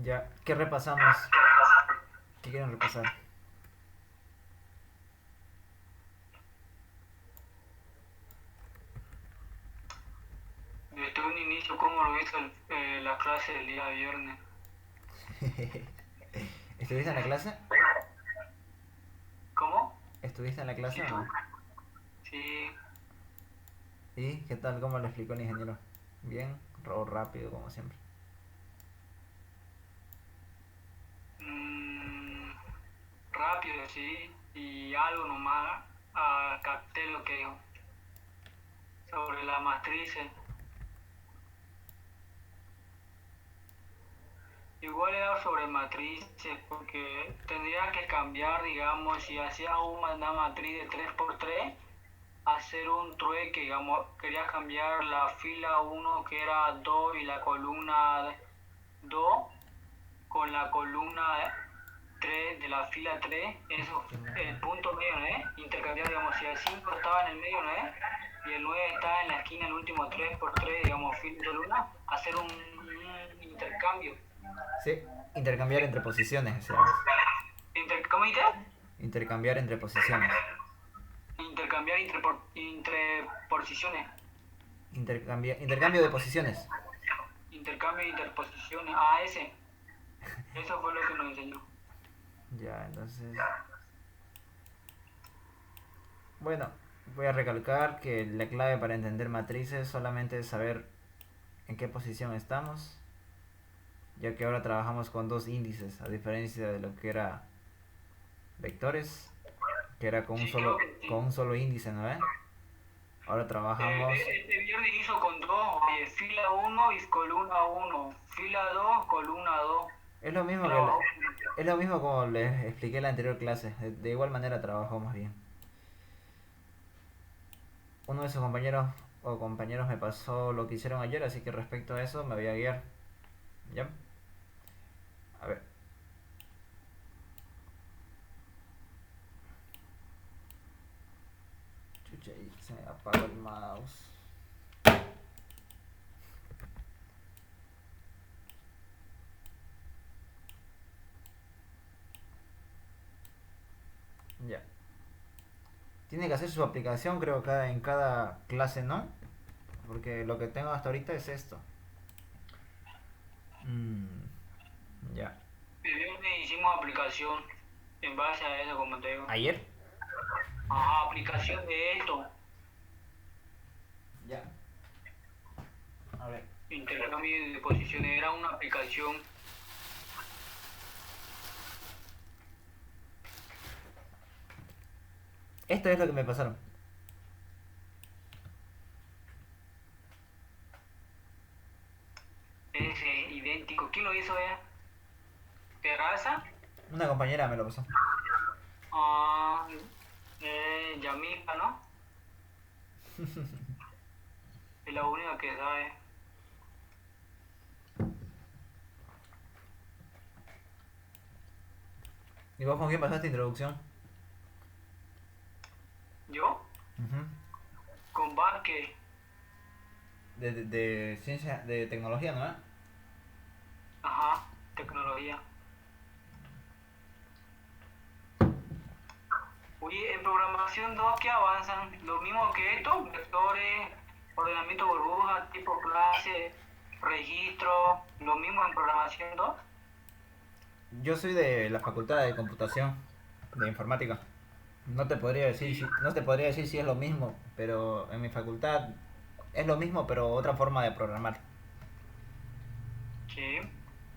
Ya, ¿qué repasamos? ¿Qué quieren repasar? Desde un inicio, ¿cómo lo hizo la clase del día viernes? ¿Estuviste en la clase? ¿Cómo? ¿Estuviste en la Sí, clase o tú. no? Sí. ¿Y qué tal? ¿Cómo le explicó el ingeniero? ¿Bien? ¿O rápido, como siempre? mm, Rápido, sí. Y algo nomás. Capté lo que dijo sobre las matrices. Igual era sobre matrices, porque tendría que cambiar, digamos, si hacía una matriz de 3 por 3 hacer un trueque, digamos, quería cambiar la fila uno que era 2 y la columna 2 con la columna 3 de la fila 3 eso, Qué el moja. punto medio, ¿no es? Intercambiar, digamos, si el 5 estaba en el medio, ¿no es? Y el 9 está en la esquina, el último 3 por 3 digamos, fila de columna, hacer un intercambio. Sí, intercambiar entre posiciones se llama. ¿Cómo dices? Intercambiar entre posiciones. Intercambiar entre posiciones. Intercambio de posiciones. Intercambio de interposiciones. Ah, ese. Eso fue lo que nos enseñó. Ya, entonces... Bueno, voy a recalcar que la clave para entender matrices solamente es saber en qué posición estamos, ya que ahora trabajamos con dos índices, a diferencia de lo que era vectores, que era Sí, creo que con sí. un solo índice, ¿no ve? Ahora trabajamos... Este viernes hizo con dos, oye, fila uno y columna uno, fila 2 columna 2. Es lo mismo que Trabajó. es lo mismo como les expliqué en la anterior clase. De igual manera trabajamos bien. Uno de sus compañeros o compañeros me pasó lo que hicieron ayer, así que respecto a eso me voy a guiar. ¿Ya? A ver. Chucha, ahí se me apagó el mouse. Ya. Tiene que hacer su aplicación, creo, en cada clase, ¿no? Porque lo que tengo hasta ahorita es esto. Mm, ya. El viernes hicimos aplicación en base a eso, como te digo. ¿Ayer? Ajá, aplicación de esto, Ya. A ver. intercambio de posiciones, era una aplicación. Esto es lo que me pasaron. Ese idéntico. ¿Quién lo hizo, ¿Terraza? Una compañera me lo pasó. Ah, Yamilka, ¿no? Es la única que sabe. ¿Y vos con quién pasaste introducción? ¿Yo? Ujú. Con Vázquez. De ciencia, de tecnología, ¿no? Ajá, tecnología. Oye, en programación 2 ¿qué avanzan? Lo mismo que esto, vectores, ordenamiento burbuja, tipo clase, registro, lo mismo en programación 2. Yo soy de la facultad de computación, de informática. Sí, No te podría decir si es lo mismo, pero en mi facultad es lo mismo, pero otra forma de programar. sí.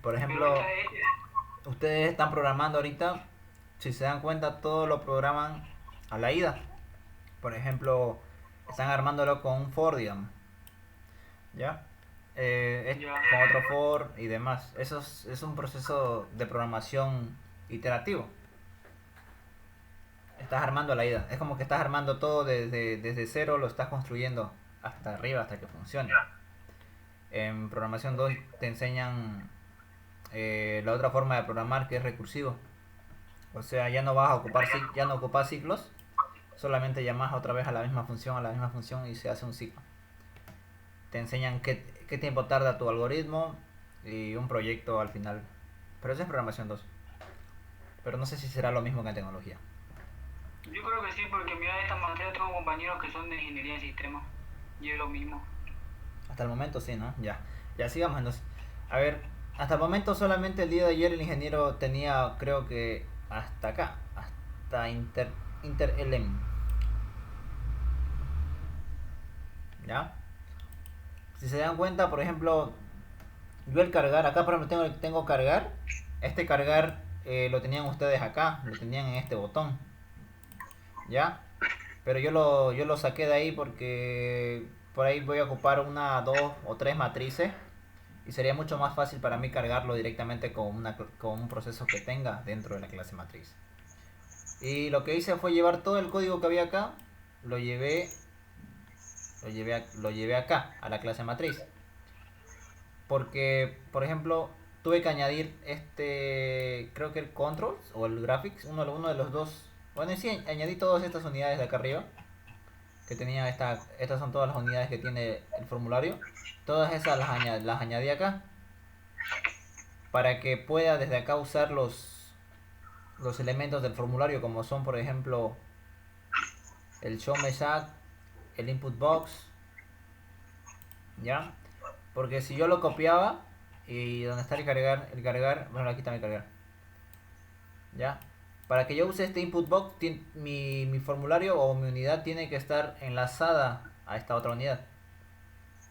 Por Pero esta ejemplo, es, ustedes están programando ahorita, si se dan cuenta, todo lo programan a la ida. Por ejemplo, están armándolo con un for, digamos, ¿ya? ya, Con otro for y demás. Es un proceso de programación iterativo. Estás armando la ida. Es como que estás armando todo desde cero, lo estás construyendo hasta arriba, hasta que funcione. En programación 2 te enseñan la otra forma de programar que es recursivo. O sea, ya no vas a ocupar ya no ocupas ciclos, solamente llamas otra vez a la misma función y se hace un ciclo. Te enseñan qué tiempo tarda tu algoritmo y un proyecto al final. Pero eso es programación 2. Pero no sé si será lo mismo que en tecnología. Yo creo que sí, porque mira, esta materia tengo compañeros que son de ingeniería en sistemas. Y es lo mismo. Hasta el momento sí, ¿no? Ya. Ya sigamos entonces. A ver, hasta el momento solamente el día de ayer el ingeniero tenía, creo que hasta acá, hasta InterLM. ¿Ya? Si se dan cuenta, por ejemplo, yo el cargar, acá por ejemplo tengo cargar. Este cargar lo tenían ustedes acá, lo tenían en este botón. ¿Ya? Pero yo lo saqué de ahí porque por ahí voy a ocupar una, dos o tres matrices. Y sería mucho más fácil para mí cargarlo directamente con un proceso que tenga dentro de la clase matriz. Y lo que hice fue llevar todo el código que había acá, lo llevé, lo llevé acá, a la clase matriz. Porque, por ejemplo, tuve que añadir creo que el controls o el graphics, uno de los dos. Bueno, sí, añadí todas estas unidades de acá arriba, que tenía estas son todas las unidades que tiene el formulario. Todas esas las añadí acá, para que pueda desde acá usar los elementos del formulario, como son por ejemplo el show message, el input box, ¿ya? Porque si yo lo copiaba y donde está el cargar, bueno, aquí está mi cargar, ¿ya? Para que yo use este input box, mi formulario o mi unidad tiene que estar enlazada a esta otra unidad,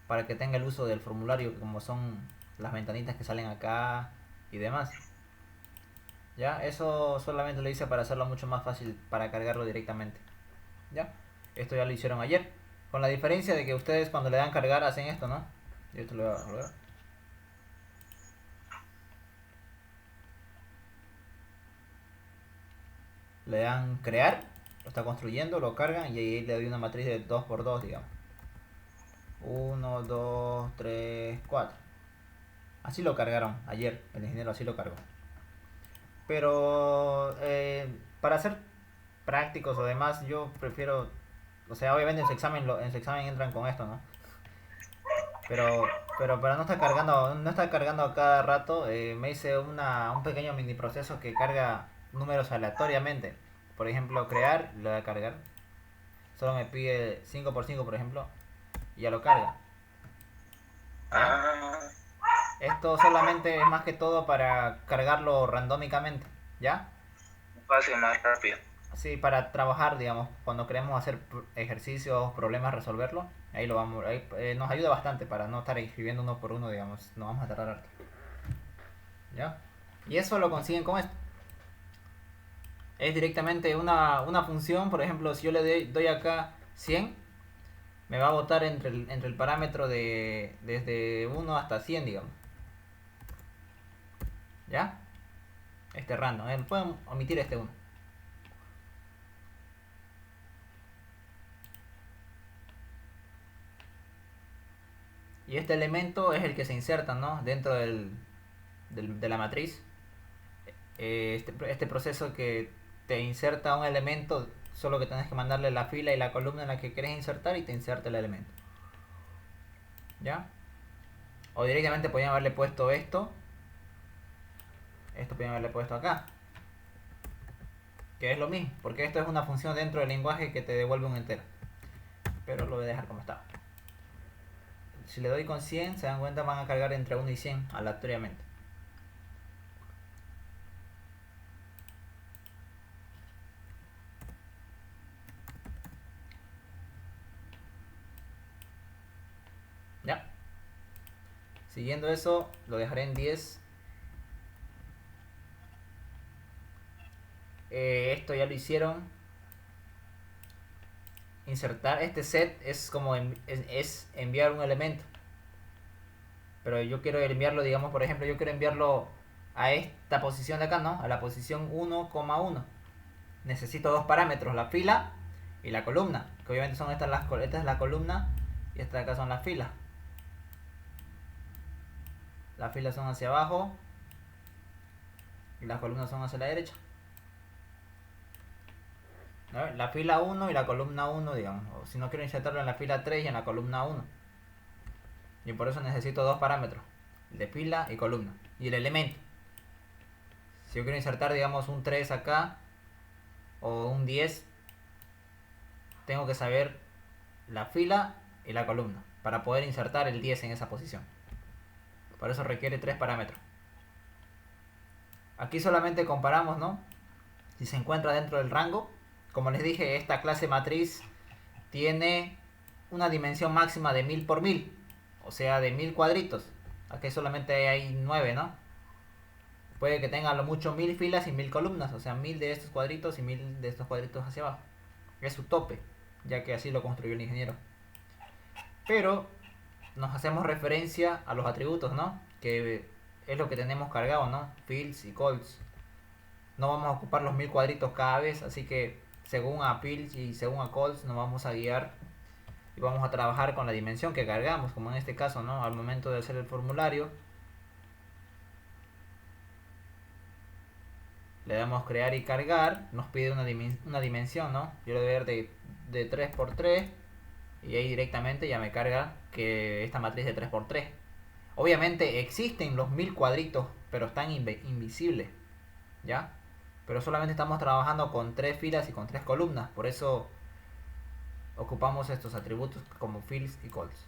para que tenga el uso del formulario, como son las ventanitas que salen acá y demás. ¿Ya? Eso solamente lo hice para hacerlo mucho más fácil para cargarlo directamente. ¿Ya? Esto ya lo hicieron ayer. Con la diferencia de que ustedes cuando le dan cargar hacen esto, ¿no? Yo te lo voy a volver. Le dan crear, lo está construyendo, lo cargan y ahí le doy una matriz de 2x2, digamos. 1, 2, 3, 4. Así lo cargaron ayer, el ingeniero así lo cargó. Pero para ser prácticos o demás, yo prefiero, o sea, obviamente en su examen entran con esto, ¿no? Pero para no estar cargando a cada rato, me hice un pequeño mini proceso que carga números aleatoriamente. Por ejemplo, crear, lo voy a cargar. Solo me pide 5x5, por ejemplo, y ya lo carga. ¿Ya? Esto solamente es más que todo para cargarlo randómicamente, ¿ya? Fácil, más rápido. Sí, para trabajar, digamos, cuando queremos hacer ejercicios, problemas, resolverlo, ahí lo vamos, ahí, nos ayuda bastante para no estar escribiendo uno por uno, digamos, no vamos a tardar harto. ¿Ya? Y eso lo consiguen con esto. Es directamente una función, por ejemplo, si yo le doy acá 100, me va a botar entre el parámetro desde 1 hasta 100, digamos. ¿Ya? Este random, pueden omitir este 1. Y este elemento es el que se inserta, ¿no? Dentro de la matriz. Este proceso que te inserta un elemento, solo que tienes que mandarle la fila y la columna en la que quieres insertar y te inserta el elemento. ¿Ya? O directamente podrían haberle puesto esto. Esto podrían haberle puesto acá. Que es lo mismo, porque esto es una función dentro del lenguaje que te devuelve un entero. Pero lo voy a dejar como está. Si le doy con 100, se dan cuenta, van a cargar entre 1 y 100 aleatoriamente. ¿Ya? Siguiendo eso, lo dejaré en 10. Esto ya lo hicieron. Insertar este set es como es enviar un elemento. Pero yo quiero enviarlo, digamos, por ejemplo, yo quiero enviarlo a esta posición de acá, ¿no? A la posición 1,1. Necesito dos parámetros, la fila y la columna. Que obviamente son esta es la columna y esta de acá son las filas. Las filas son hacia abajo y las columnas son hacia la derecha. ¿No? La fila 1 y la columna 1, digamos. O si no quiero insertarlo en la fila 3 y en la columna 1. Y por eso necesito dos parámetros. El de fila y columna. Y el elemento. Si yo quiero insertar, digamos, un 3 acá o un 10, tengo que saber la fila y la columna para poder insertar el 10 en esa posición. Por eso requiere 3 parámetros. Aquí solamente comparamos, ¿no? Si se encuentra dentro del rango. Como les dije, esta clase matriz tiene una dimensión máxima de 1000 por 1000, o sea, de 1000 cuadritos. Aquí solamente hay 9, ¿no? Puede que tenga a lo mucho 1000 filas y 1000 columnas, o sea, 1000 de estos cuadritos y 1000 de estos cuadritos hacia abajo. Es su tope, ya que así lo construyó el ingeniero. Pero nos hacemos referencia a los atributos, ¿no? Que es lo que tenemos cargado, ¿no? Fields y calls. No vamos a ocupar los 1000 cuadritos cada vez, así que según a fields y según a calls nos vamos a guiar y vamos a trabajar con la dimensión que cargamos, como en este caso, ¿no? Al momento de hacer el formulario, le damos crear y cargar, nos pide una dimensión, ¿no? Yo le voy a dar de 3×3 y ahí directamente ya me carga que esta matriz de 3×3. Obviamente existen los 1000 cuadritos, pero están invisibles, ¿ya? Pero solamente estamos trabajando con 3 filas y con 3 columnas, por eso ocupamos estos atributos como fields y calls.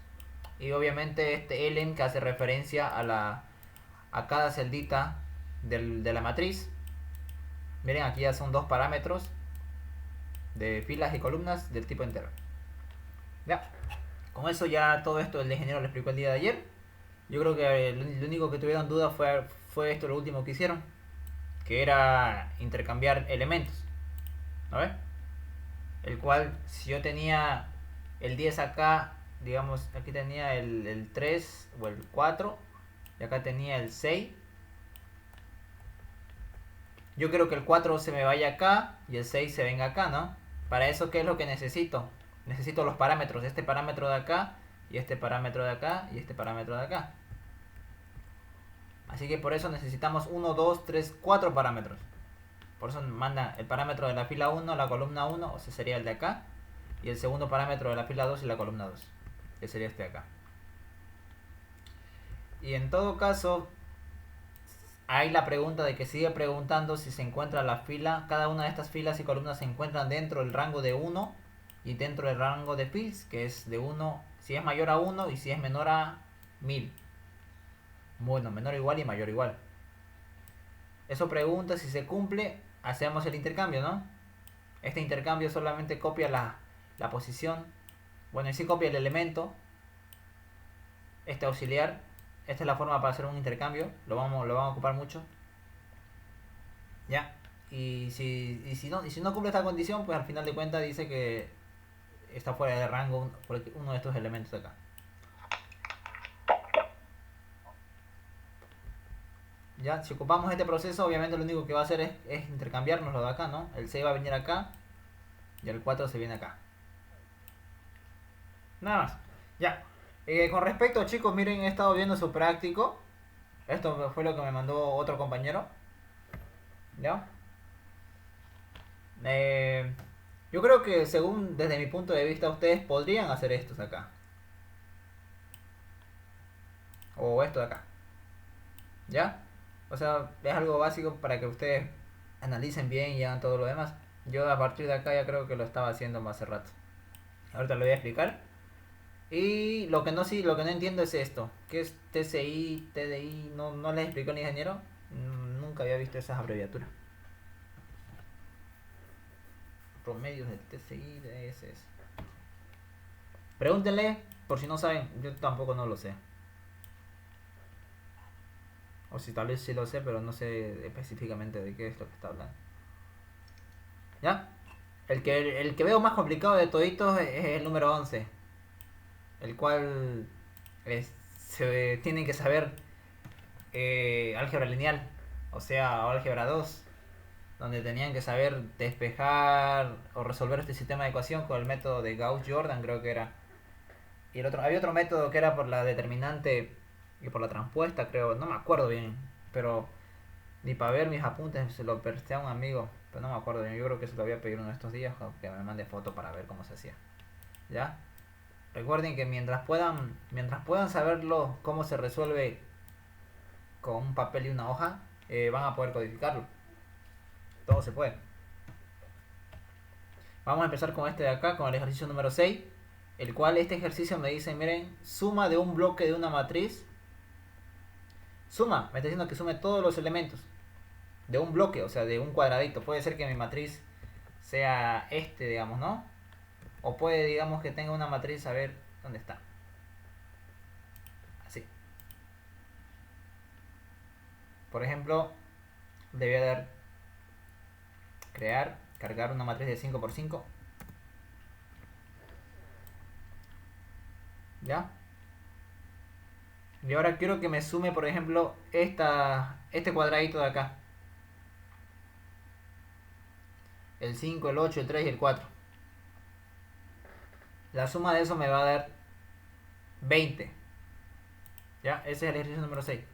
Y obviamente este element que hace referencia a cada celdita de la matriz. Miren, aquí ya son 2 parámetros de filas y columnas del tipo entero. Ya, con eso ya todo esto el ingeniero lo explicó el día de ayer. Yo creo que lo único que tuvieron duda fue esto lo último que hicieron, que era intercambiar elementos, ¿no ves? El cual, si yo tenía el 10 acá, digamos, aquí tenía el 3 o el 4 y acá tenía el 6. Yo quiero que el 4 se me vaya acá y el 6 se venga acá, ¿no? Para eso, ¿qué es lo que necesito? Necesito los parámetros, este parámetro de acá y este parámetro de acá y este parámetro de acá. Así que por eso necesitamos 1, 2, 3, 4 parámetros. Por eso manda el parámetro de la fila 1, la columna 1, o sea, sería el de acá. Y el segundo parámetro de la fila 2 y la columna 2, que sería este de acá. Y en todo caso, hay la pregunta de que sigue preguntando si se encuentra la fila. Cada una de estas filas y columnas se encuentran dentro del rango de 1 y dentro del rango de fields, que es de 1, si es mayor a 1 y si es menor a 1000. Bueno, menor o igual y mayor o igual. Eso pregunta, si se cumple, hacemos el intercambio, ¿no? Este intercambio solamente copia la posición. Bueno, y sí copia el elemento. Este auxiliar. Esta es la forma para hacer un intercambio. Lo vamos a ocupar mucho. Ya. Y si no cumple esta condición, pues al final de cuentas dice que está fuera de rango uno de estos elementos de acá. Ya, si ocupamos este proceso, obviamente lo único que va a hacer es intercambiarnos lo de acá, ¿no? El 6 va a venir acá y el 4 se viene acá. Nada más. Ya. Con respecto, chicos, miren, he estado viendo su práctico. Esto fue lo que me mandó otro compañero. ¿Ya? Yo creo que según desde mi punto de vista ustedes podrían hacer estos acá. O esto de acá. ¿Ya? O sea, es algo básico para que ustedes analicen bien y hagan todo lo demás. Yo a partir de acá ya creo que lo estaba haciendo más hace rato. Ahorita lo voy a explicar. Y lo que no entiendo es esto. ¿Qué es TCI, TDI? No les explicó el ingeniero. Nunca había visto esas abreviaturas. Promedios del TCI, de SS. Pregúntenle, por si no saben. Yo tampoco no lo sé. O si tal vez sí lo sé, pero no sé específicamente de qué es lo que está hablando. ¿Ya? El que veo más complicado de toditos es el número 11. El cual se tienen que saber álgebra lineal. O sea, álgebra 2. Donde tenían que saber despejar o resolver este sistema de ecuación con el método de Gauss-Jordan, creo que era. Y había otro método que era por la determinante y por la transpuesta, creo. No me acuerdo bien. Pero ni para ver mis apuntes se lo presté a un amigo. Pero no me acuerdo bien. Yo creo que se lo voy a pedir uno de estos días. Que me mande foto para ver cómo se hacía. ¿Ya? Recuerden que mientras puedan saberlo cómo se resuelve con un papel y una hoja, van a poder codificarlo. Todo se puede. Vamos a empezar con este de acá, con el ejercicio número 6, el cual este ejercicio me dice, miren, suma de un bloque de una matriz. Suma, me está diciendo que sume todos los elementos de un bloque, o sea, de un cuadradito. Puede ser que mi matriz sea este, digamos, ¿no? O puede, digamos, que tenga una matriz, a ver, ¿dónde está? Así. Por ejemplo, le voy a dar crear, cargar una matriz de 5 por 5. ¿Ya? Y ahora quiero que me sume, por ejemplo, este cuadradito de acá. El 5, el 8, el 3 y el 4. La suma de eso me va a dar 20. ¿Ya? Ese es el ejercicio número 6.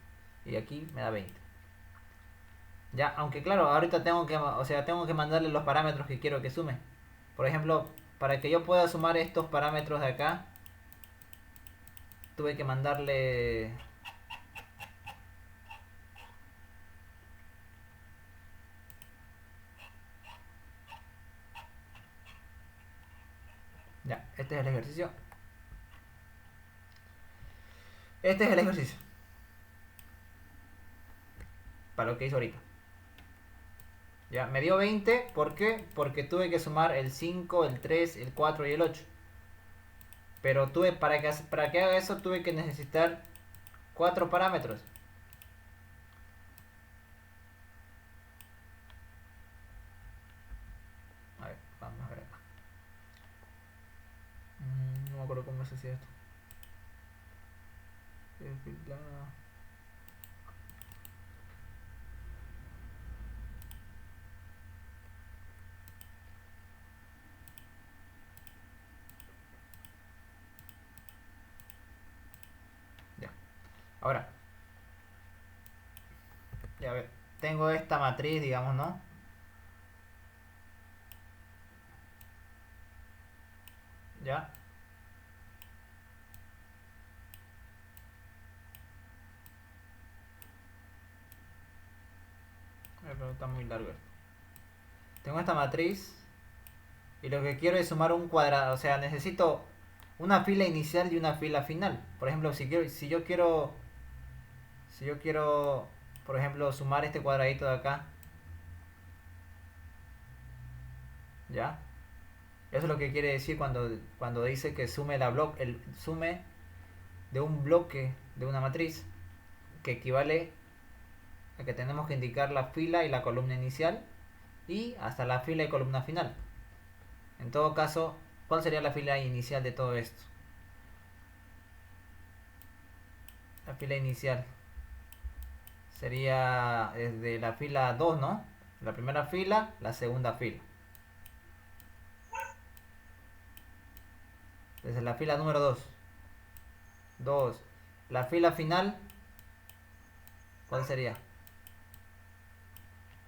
Y aquí me da 20. Ya, aunque claro, ahorita tengo que mandarle los parámetros que quiero que sume. Por ejemplo, para que yo pueda sumar estos parámetros de acá, tuve que mandarle... Ya, este es el ejercicio. Este es el ejercicio. Para lo que hizo ahorita. Ya, me dio 20, ¿por qué? Porque tuve que sumar el 5, el 3, el 4 y el 8. Pero para que haga eso tuve que necesitar 4 parámetros. A ver, vamos a ver acá. No me acuerdo cómo se hacía esto. Ya. Ahora, ya a ver, tengo esta matriz, digamos, ¿no? Ya. Pero está muy largo esto. Tengo esta matriz y lo que quiero es sumar un cuadrado, o sea, necesito una fila inicial y una fila final. Por ejemplo, si yo quiero, por ejemplo, sumar este cuadradito de acá, ¿ya? Eso es lo que quiere decir cuando dice que sume el sume de un bloque de una matriz, que equivale a que tenemos que indicar la fila y la columna inicial y hasta la fila y columna final. En todo caso, ¿cuál sería la fila inicial de todo esto? La fila inicial sería desde la fila 2, ¿no? La primera fila, la segunda fila. Desde la fila número 2. 2. La fila final, ¿cuál sería?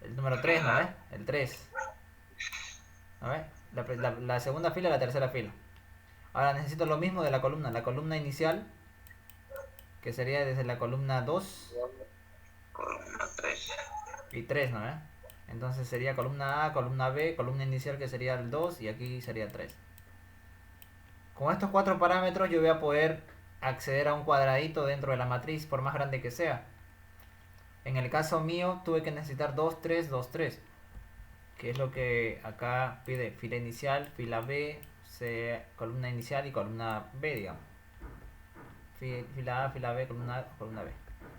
El número 3, ¿no? El 3. ¿No? La segunda fila y la tercera fila. Ahora necesito lo mismo de la columna. La columna inicial, que sería desde la columna 2 columna 3 y 3, ¿no? Entonces sería columna A, columna B, columna inicial que sería el 2 y aquí sería el 3. Con estos 4 parámetros yo voy a poder acceder a un cuadradito dentro de la matriz, por más grande que sea. En el caso mío tuve que necesitar 2, 3, 2, 3, que es lo que acá pide: fila inicial, fila B, columna inicial y columna B, digamos. Fila A, fila B, columna A, columna B.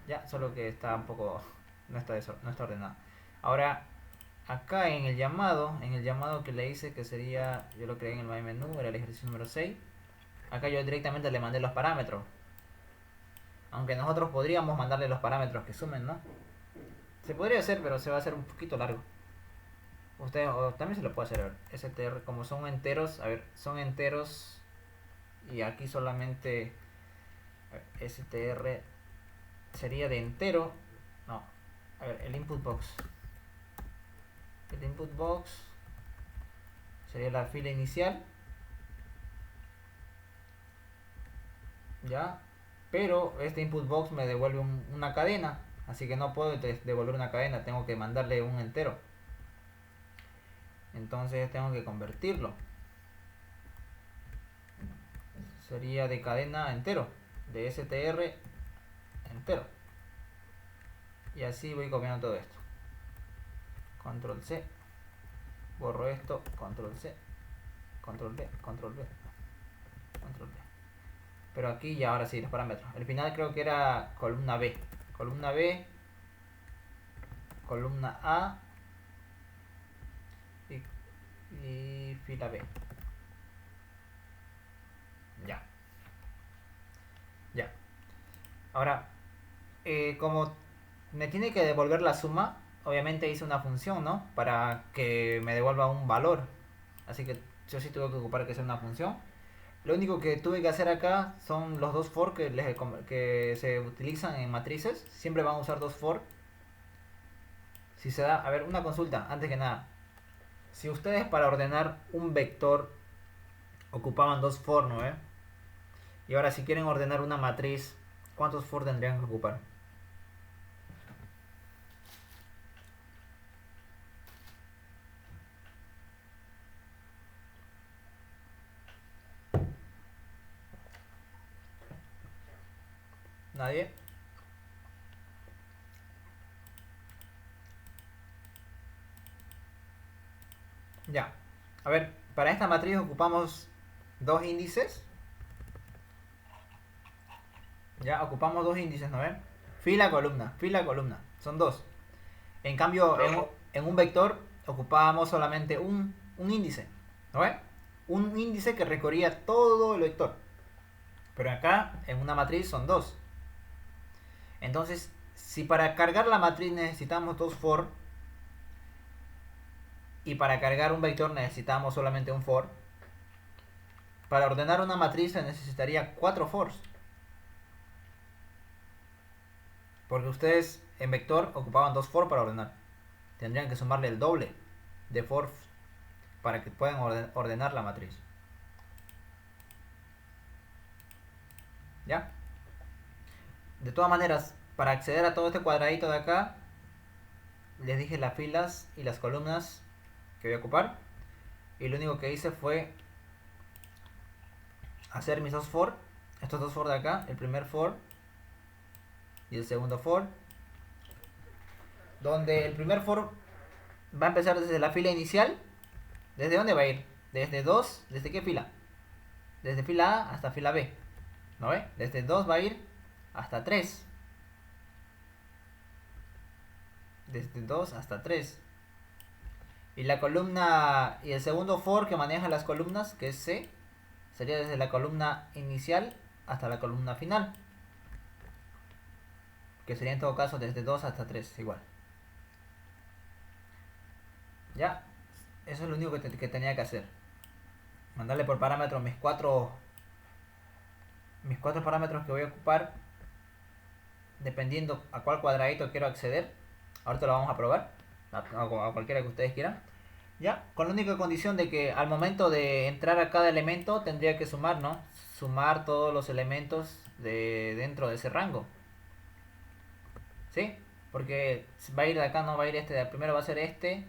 Ya, solo que está un poco... no está ordenado. Ahora, acá en el llamado que le hice, que sería... yo lo creé en el My Menú, era el ejercicio número 6. Acá yo directamente le mandé los parámetros. Aunque nosotros podríamos mandarle los parámetros que sumen, ¿no? Se podría hacer, pero se va a hacer un poquito largo. Ustedes también se lo puede hacer. STR, como son enteros, a ver, son enteros. Y aquí solamente... STR sería de entero. No, a ver, el input box. El input box sería la fila inicial. Ya. Pero este input box me devuelve una cadena. así que no puedo devolver una cadena, tengo que mandarle un entero. Entonces tengo que convertirlo. Sería de cadena a entero, de str entero. Y así voy copiando todo esto. Control C, borro esto, control C, control V, control V, control V. Pero aquí ya ahora sí los parámetros. El final creo que era columna B, columna B, columna A y fila B. Ya. Ya. Ahora, como me tiene que devolver la suma, obviamente hice una función, ¿no? Para que me devuelva un valor. Así que yo sí tuve que ocupar que sea una función. Lo único que tuve que hacer acá son los dos for que se utilizan en matrices. Siempre van a usar dos for. Si se da, a ver, una consulta, antes que nada. Si ustedes para ordenar un vector ocupaban dos for, ¿no? Y ahora si quieren ordenar una matriz, ¿cuántos for tendrían que ocupar? ¿Nadie? Ya. A ver, para esta matriz ocupamos dos índices. Ya, ocupamos dos índices, ¿no ven? Fila, columna. Son dos. En cambio, en un vector ocupábamos solamente un índice, ¿no ven? Un índice que recorría todo el vector. Pero acá, en una matriz, son dos. Entonces, si para cargar la matriz necesitamos dos for, y para cargar un vector necesitamos solamente un for, para ordenar una matriz se necesitaría 4 fors. Porque ustedes en vector ocupaban 2 for para ordenar. Tendrían que sumarle el doble de for para que puedan ordenar la matriz. ¿Ya? De todas maneras, para acceder a todo este cuadradito de acá, les dije las filas y las columnas que voy a ocupar. Y lo único que hice fue hacer mis dos for. Estos dos for de acá. El primer for y el segundo for. Donde el primer for va a empezar desde la fila inicial. ¿Desde dónde va a ir? Desde 2. ¿Desde qué fila? Desde fila A hasta fila B. ¿No ve? Desde 2 va a ir hasta 3. Desde 2 hasta 3. Y la columna y el segundo for que maneja las columnas, que es C, sería desde la columna inicial hasta la columna final, que sería en todo caso desde 2 hasta 3 igual. Ya, eso es lo único que tenía que hacer. Mandarle por parámetro mis cuatro parámetros que voy a ocupar, dependiendo a cuál cuadradito quiero acceder. Ahorita lo vamos a probar, a cualquiera que ustedes quieran. Ya, con la única condición de que al momento de entrar a cada elemento tendría que sumar, ¿no? Sumar todos los elementos de dentro de ese rango. ¿Sí? Porque va a ir de acá, no va a ir este, primero va a ser este,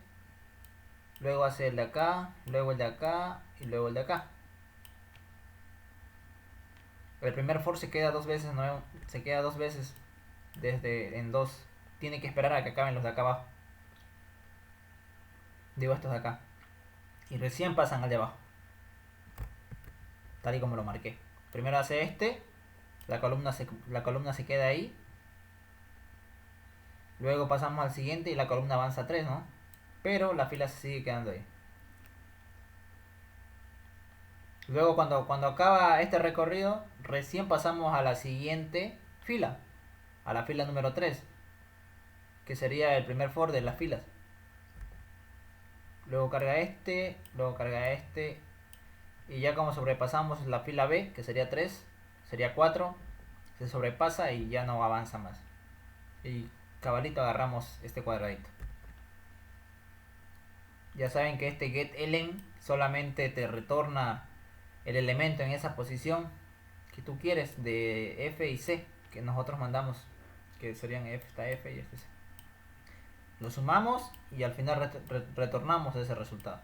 luego va a ser el de acá, luego el de acá y luego el de acá. El primer for se queda dos veces, ¿no? Se queda dos veces desde en 2. Tiene que esperar a que acaben los de acá abajo. Digo estos de acá. Y recién pasan al de abajo. Tal y como lo marqué. Primero hace este. La columna se queda ahí. Luego pasamos al siguiente y la columna avanza 3, ¿no? Pero la fila se sigue quedando ahí. Luego cuando acaba este recorrido, recién pasamos a la siguiente fila. A la fila número 3. Que sería el primer for de las filas. Luego carga este, luego carga este. Y ya como sobrepasamos la fila B, que sería 3, sería 4, se sobrepasa y ya no avanza más. Y cabalito agarramos este cuadradito. Ya saben que este getElem solamente te retorna el elemento en esa posición que tú quieres de F y C que nosotros mandamos, que serían esta F y este C. Lo sumamos y al final retornamos ese resultado.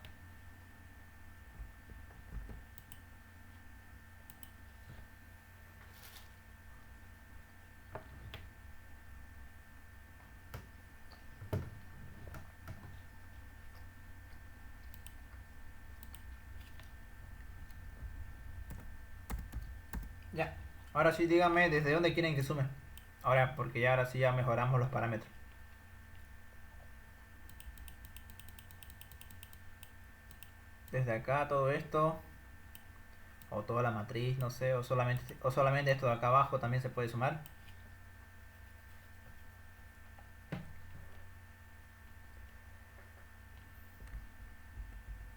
Ya, ahora sí díganme desde dónde quieren que sume. Ahora, porque ya ahora sí ya mejoramos los parámetros. Desde acá todo esto, o toda la matriz, no sé, o solamente esto de acá abajo también se puede sumar.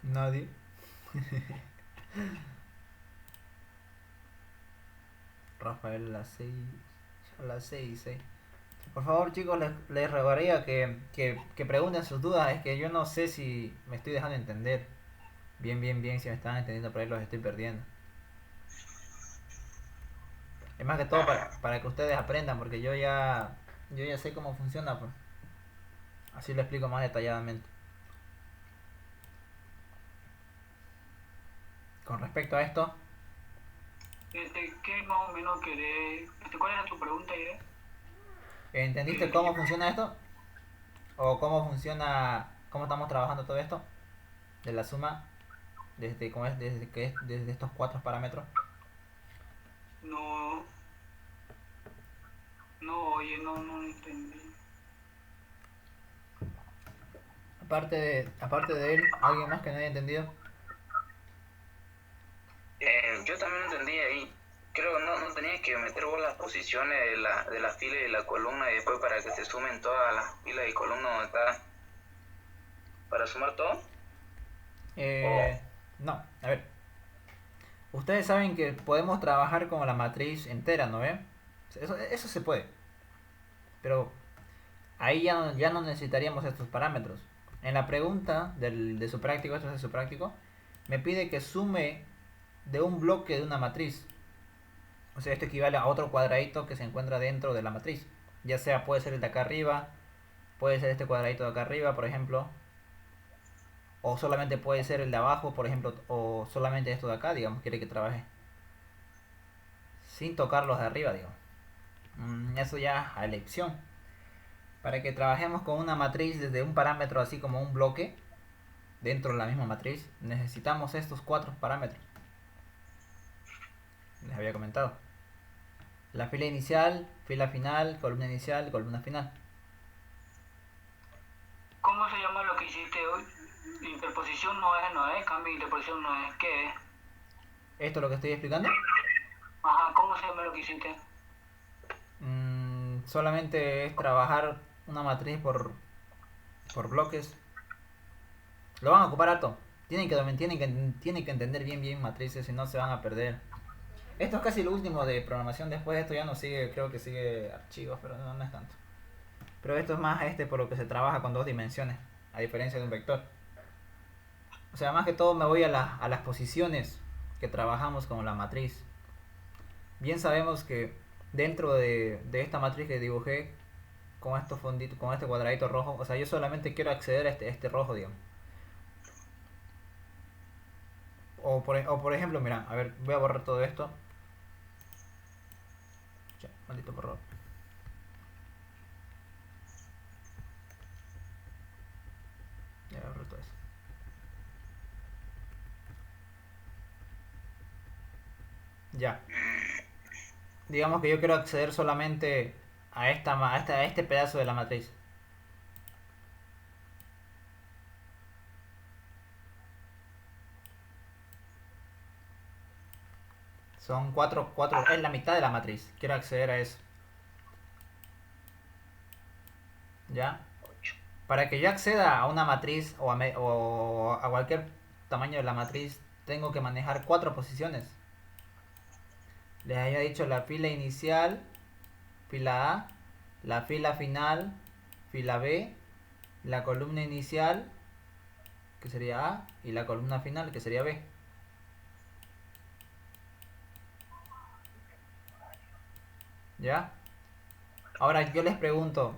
Nadie. Rafael a las 6. Por favor, chicos, les rogaría que pregunten sus dudas. Es que yo no sé si me estoy dejando entender. Bien, si me están entendiendo, por ahí los estoy perdiendo. Es más que todo para que ustedes aprendan, porque yo ya sé cómo funciona, pues. Así lo explico más detalladamente. Con respecto a esto, ¿Qué más o menos querés? ¿Cuál era tu pregunta, Ire? ¿entendiste cómo funciona esto? ¿O cómo estamos trabajando todo esto? De la suma, desde estos 4 parámetros. No, oye, no entendí. Aparte de él, ¿alguien más que no haya entendido? Yo también entendí ahí. Creo que no tenía que meter vos las posiciones de la fila y la columna y después para que se sumen todas las filas y columnas donde está. ¿Para sumar todo? No, a ver. Ustedes saben que podemos trabajar con la matriz entera, ¿no ve? Eso se puede. Pero ahí ya no necesitaríamos estos parámetros. En la pregunta de su práctico, esto es de su práctico, me pide que sume de un bloque de una matriz. O sea, esto equivale a otro cuadradito que se encuentra dentro de la matriz. Ya sea, puede ser el de acá arriba, puede ser este cuadradito de acá arriba, por ejemplo. O solamente puede ser el de abajo, por ejemplo, o solamente esto de acá, digamos, quiere que trabaje sin tocar los de arriba, digamos. Eso ya a elección. Para que trabajemos con una matriz desde un parámetro así como un bloque, dentro de la misma matriz, necesitamos estos 4 parámetros. Les había comentado. La fila inicial, fila final, columna inicial, columna final. ¿Cómo se llama lo que hiciste hoy? Interposición no es, cambio de interposición no es, ¿qué es? ¿Esto es lo que estoy explicando? Ajá, ¿cómo se llama lo que hiciste? Solamente es trabajar una matriz por bloques. Lo van a ocupar harto. Tienen que entender bien matrices, si no se van a perder. Esto es casi lo último de programación. Después de esto ya no sigue, creo que sigue archivos, pero no es tanto. Pero esto es más por lo que se trabaja con 2 dimensiones, a diferencia de un vector. O sea, más que todo me voy a las posiciones que trabajamos con la matriz. Bien sabemos que dentro de esta matriz que dibujé con estos fonditos, con este cuadradito rojo, o sea, yo solamente quiero acceder a este rojo, digamos. O por ejemplo, mira, a ver, voy a borrar todo esto. Ya, maldito borrador. Ya borro todo eso. Ya. Digamos que yo quiero acceder solamente a este pedazo de la matriz. Son 4, es la mitad de la matriz. Quiero acceder a eso. ¿Ya? Para que yo acceda a una matriz o a cualquier tamaño de la matriz, tengo que manejar 4 posiciones. Les había dicho la fila inicial, fila A, la fila final, fila B, la columna inicial, que sería A, y la columna final, que sería B. ¿Ya? Ahora yo les pregunto,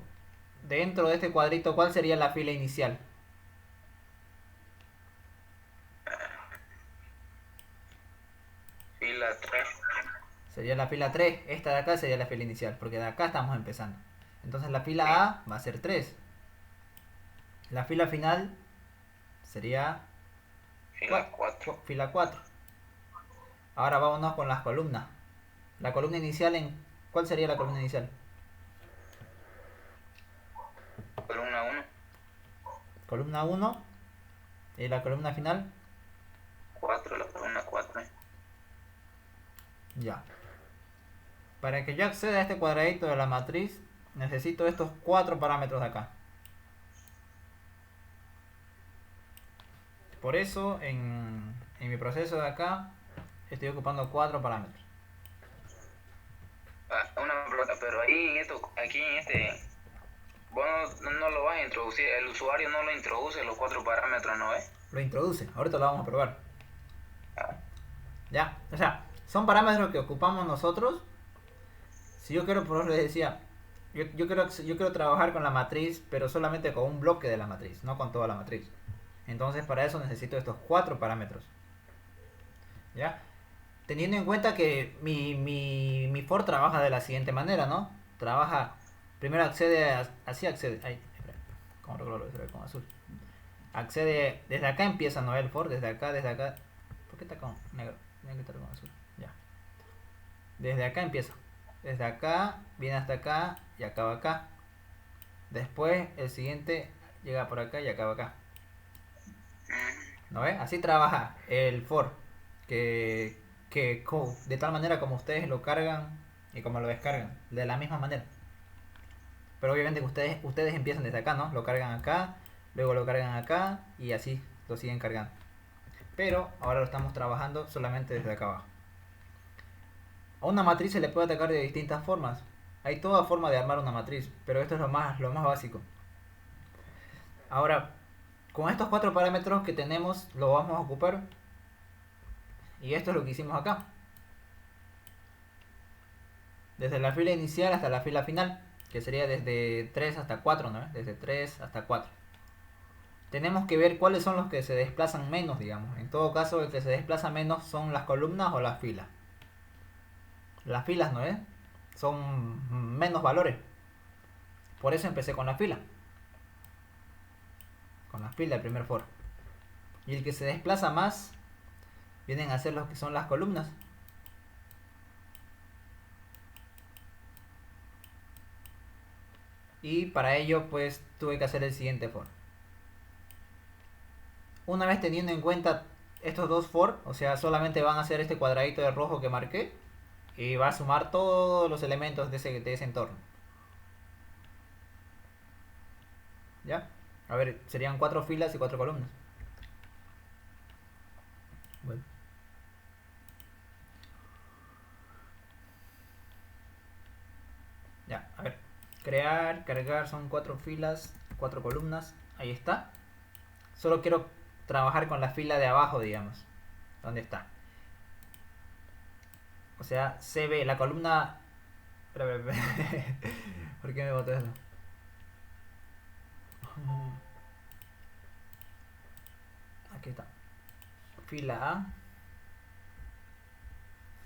dentro de este cuadrito, ¿cuál sería la fila inicial? Fila 3. Sería la fila 3. Esta de acá sería la fila inicial, porque de acá estamos empezando. Entonces la fila A va a ser 3. La fila final sería Fila 4. fila 4. Ahora vámonos con las columnas. La columna inicial ¿cuál sería la columna inicial? Columna 1. Columna 1. ¿Y la columna final? 4, la columna 4. Ya. Para que yo acceda a este cuadradito de la matriz, necesito estos 4 parámetros de acá. Por eso, en mi proceso de acá, estoy ocupando 4 parámetros. Una pregunta, pero ahí aquí en este, vos no lo vas a introducir, el usuario no lo introduce los 4 parámetros, ¿no es? Lo introduce, ahorita lo vamos a probar. Ah, Ya, o sea, son parámetros que ocupamos nosotros. Si yo quiero, por ejemplo, les decía, yo quiero trabajar con la matriz, pero solamente con un bloque de la matriz, no con toda la matriz. Entonces para eso necesito estos 4 parámetros. ¿Ya? Teniendo en cuenta que mi for trabaja de la siguiente manera, ¿no? Trabaja, primero así accede, ay, espera, ¿cómo lo ve con azul? Accede, desde acá empieza, ¿no? El for, desde acá, ¿por qué está con negro? Tiene que estar con azul, ya. Desde acá empieza, desde acá, viene hasta acá y acaba acá. Después el siguiente llega por acá y acaba acá. ¿No ves? Así trabaja el for, que de tal manera como ustedes lo cargan y como lo descargan, de la misma manera. Pero obviamente que ustedes empiezan desde acá, ¿no? Lo cargan acá, luego lo cargan acá y así lo siguen cargando. Pero ahora lo estamos trabajando solamente desde acá abajo. A una matriz se le puede atacar de distintas formas. Hay toda forma de armar una matriz, pero esto es lo más básico. Ahora, con estos 4 parámetros que tenemos, lo vamos a ocupar. Y esto es lo que hicimos acá. Desde la fila inicial hasta la fila final, que sería desde 3 hasta 4, ¿no? Desde 3 hasta 4. Tenemos que ver cuáles son los que se desplazan menos, digamos. En todo caso, el que se desplaza menos son las columnas o las filas. Las filas, ¿no es? Son menos valores. Por eso empecé con la fila. Con la fila, el primer for. Y el que se desplaza más vienen a ser los que son las columnas. Y para ello pues tuve que hacer el siguiente for. Una vez teniendo en cuenta estos dos for, o sea, solamente van a hacer este cuadradito de rojo que marqué y va a sumar todos los elementos de ese entorno. ¿Ya? A ver, serían 4 filas y 4 columnas. Bueno. Ya, a ver. Crear, cargar, son 4 filas, 4 columnas. Ahí está. Solo quiero trabajar con la fila de abajo, digamos. ¿Dónde está? O sea, CB, la columna... Espera, espera, espera. ¿Por qué me botó eso? Aquí está. Fila A.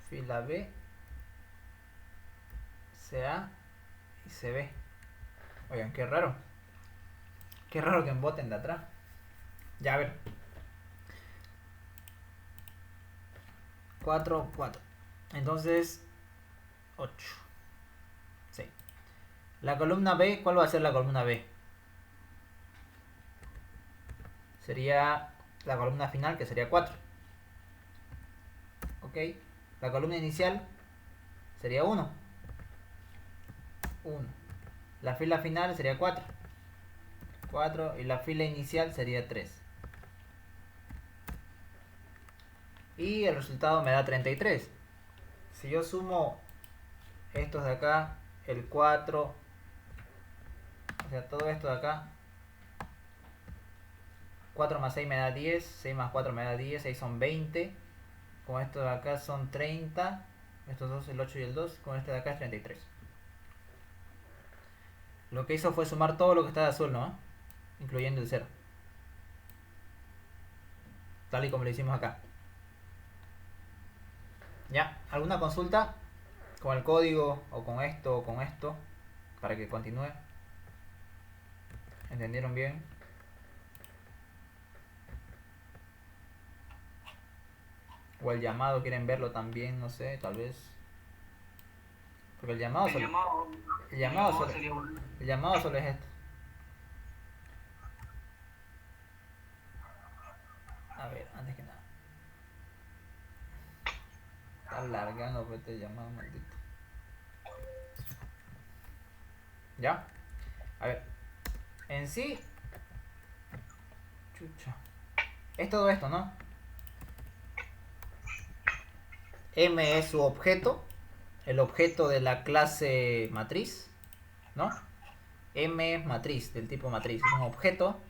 Fila B. CA y CB. Oigan, qué raro. Qué raro que me boten de atrás. Ya, a ver. 4, 4. Entonces, 8. Sí. La columna B, ¿cuál va a ser la columna B? Sería la columna final, que sería 4. Ok. La columna inicial sería 1. 1. La fila final sería 4. 4. Y la fila inicial sería 3. Y el resultado me da 33. Si yo sumo estos de acá, el 4, o sea, todo esto de acá, 4 más 6 me da 10, 6 más 4 me da 10, 6 son 20, con esto de acá son 30, estos dos, el 8 y el 2, con este de acá es 33. Lo que hizo fue sumar todo lo que está de azul, ¿no? Incluyendo el 0. Tal y como lo hicimos acá. ¿Ya? ¿Alguna consulta con el código o con esto o con esto? Para que continúe. ¿Entendieron bien? O el llamado, quieren verlo también, no sé, tal vez. Porque el llamado solo, el llamado solo, sería bueno. el llamado solo es esto. A ver, antes que nada. Está largando pues este llamado, maldito. ¿Ya? A ver. En sí. Chucha. Es todo esto, ¿no? M es su objeto. El objeto de la clase matriz. ¿No? M es matriz, del tipo matriz. Es un objeto.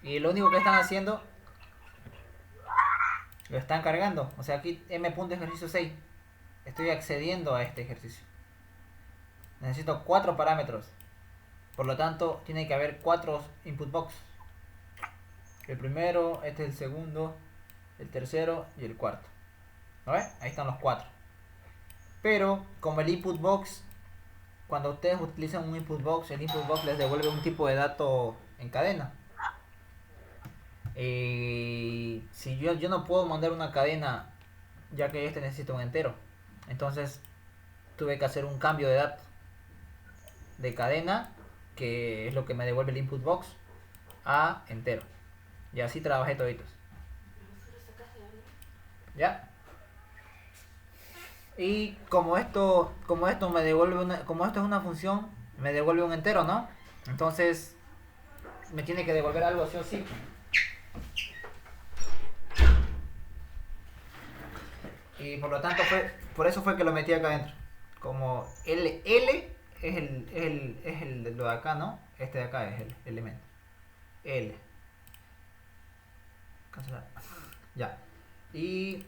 Y lo único que están haciendo, lo están cargando. O sea, aquí m.ejercicio 6. Estoy accediendo a este ejercicio. Necesito 4 parámetros. Por lo tanto, tiene que haber 4 input box. El primero, este es el segundo, el tercero y el cuarto. ¿No ves? Ahí están los 4. Pero, como el input box, cuando ustedes utilizan un input box, el input box les devuelve un tipo de dato en cadena. Si yo no puedo mandar una cadena, ya que este necesita un entero. Entonces, tuve que hacer un cambio de dato de cadena, que es lo que me devuelve el input box, a entero. Y así trabajé toditos. ¿Ya? Y como esto me devuelve como esto es una función, me devuelve un entero, ¿no? Entonces me tiene que devolver algo sí o sí. Y por lo tanto por eso fue que lo metí acá adentro. Como L es el de lo de acá, ¿no? Este de acá es el elemento. L. Cancelar. Ya. Y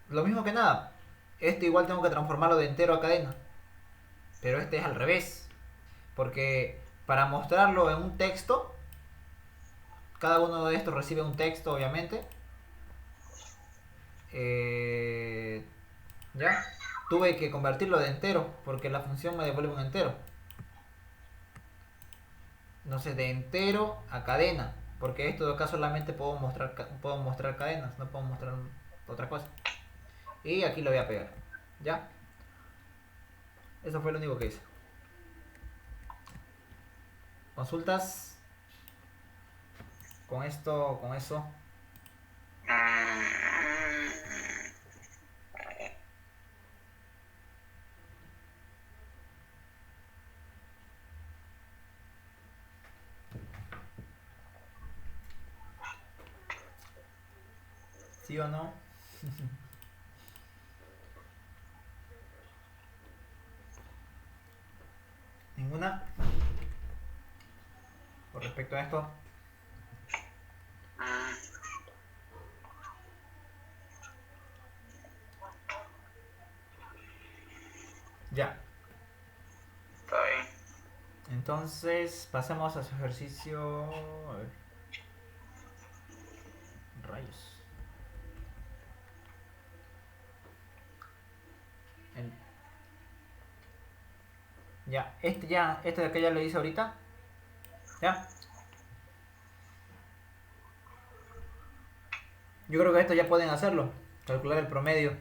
lo mismo que nada. Este igual tengo que transformarlo de entero a cadena. Pero este es al revés. Porque para mostrarlo en un texto, cada uno de estos recibe un texto, obviamente. ¿Ya? Tuve que convertirlo de entero, porque la función me devuelve un entero. Entonces, de entero a cadena. Porque esto de acá solamente puedo mostrar cadenas, no puedo mostrar otra cosa. Y aquí lo voy a pegar. ¿Ya? Eso fue lo único que hice. ¿Consultas? Con esto, con eso. ¿Sí o no? ¿Ninguna? Con respecto a esto. Ya. Está bien. Entonces, pasemos a su ejercicio. A ver. Rayos. Este de acá ya lo hice ahorita. Ya. Yo creo que esto ya pueden hacerlo. Calcular el promedio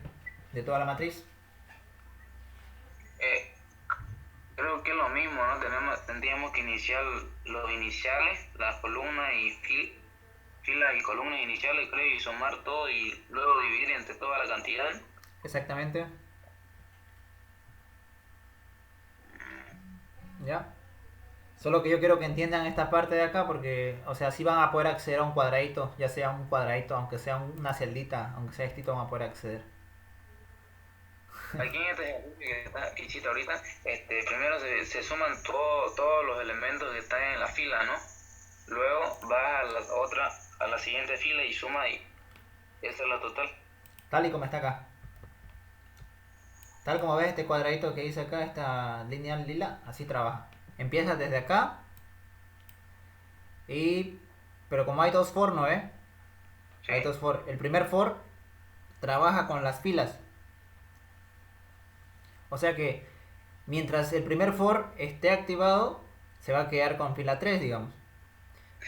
de toda la matriz. Creo que es lo mismo, ¿no? Tendríamos que iniciar los iniciales, las columnas y filas y columnas iniciales, creo, y sumar todo y luego dividir entre toda la cantidad. Exactamente. ¿Ya? Solo que yo quiero que entiendan esta parte de acá porque, o sea, sí van a poder acceder a un cuadradito, ya sea un cuadradito, aunque sea una celdita, aunque sea estito, van a poder acceder. Aquí en este ejercicio que hiciste ahorita, primero se suman todos los elementos que están en la fila, ¿no? Luego vas a la siguiente fila y suma y esa es la total. Tal y como está acá. Tal como ves este cuadradito que dice acá, esta línea lila, así trabaja. Empieza desde acá y... Pero como hay dos for, ¿no ves? Sí. Hay dos for. El primer for trabaja con las filas. O sea que mientras el primer for esté activado, se va a quedar con fila 3, digamos.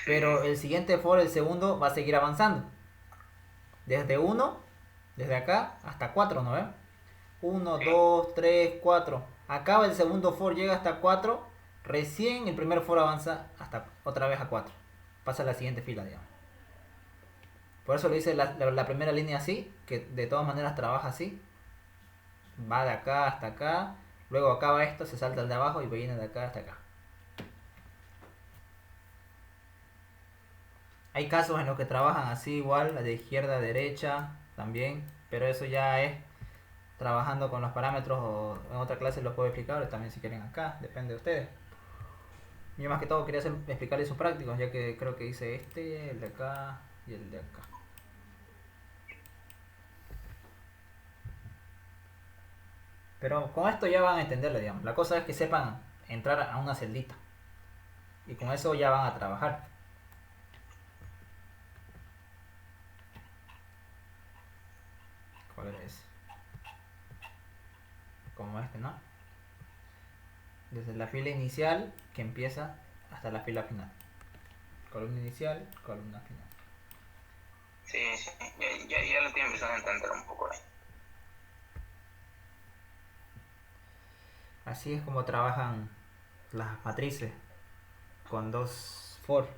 Pero el siguiente for, el segundo, va a seguir avanzando. Desde 1, desde acá, hasta 4, ¿no ves? 1, 2, 3, 4. Acaba el segundo for, llega hasta 4. Recién el primer for avanza hasta otra vez a 4. Pasa a la siguiente fila, digamos. Por eso lo hice la primera línea así, que de todas maneras trabaja así. Va de acá hasta acá. Luego acaba esto, se salta el de abajo y viene de acá hasta acá. Hay casos en los que trabajan así igual, de izquierda a derecha también. Pero eso ya es trabajando con los parámetros, o en otra clase los puedo explicar, o también si quieren acá, depende de ustedes. Yo más que todo quería explicarles sus prácticos, ya que creo que hice este, el de acá y el de acá. Pero con esto ya van a entenderlo, digamos. La cosa es que sepan entrar a una celdita. Y con eso ya van a trabajar. ¿Cuál es? Como este, ¿no? Desde la fila inicial que empieza hasta la fila final. Columna inicial, columna final. Sí, sí, ya lo estoy empezando a entender un poco ahí. Así es como trabajan las matrices con dos for.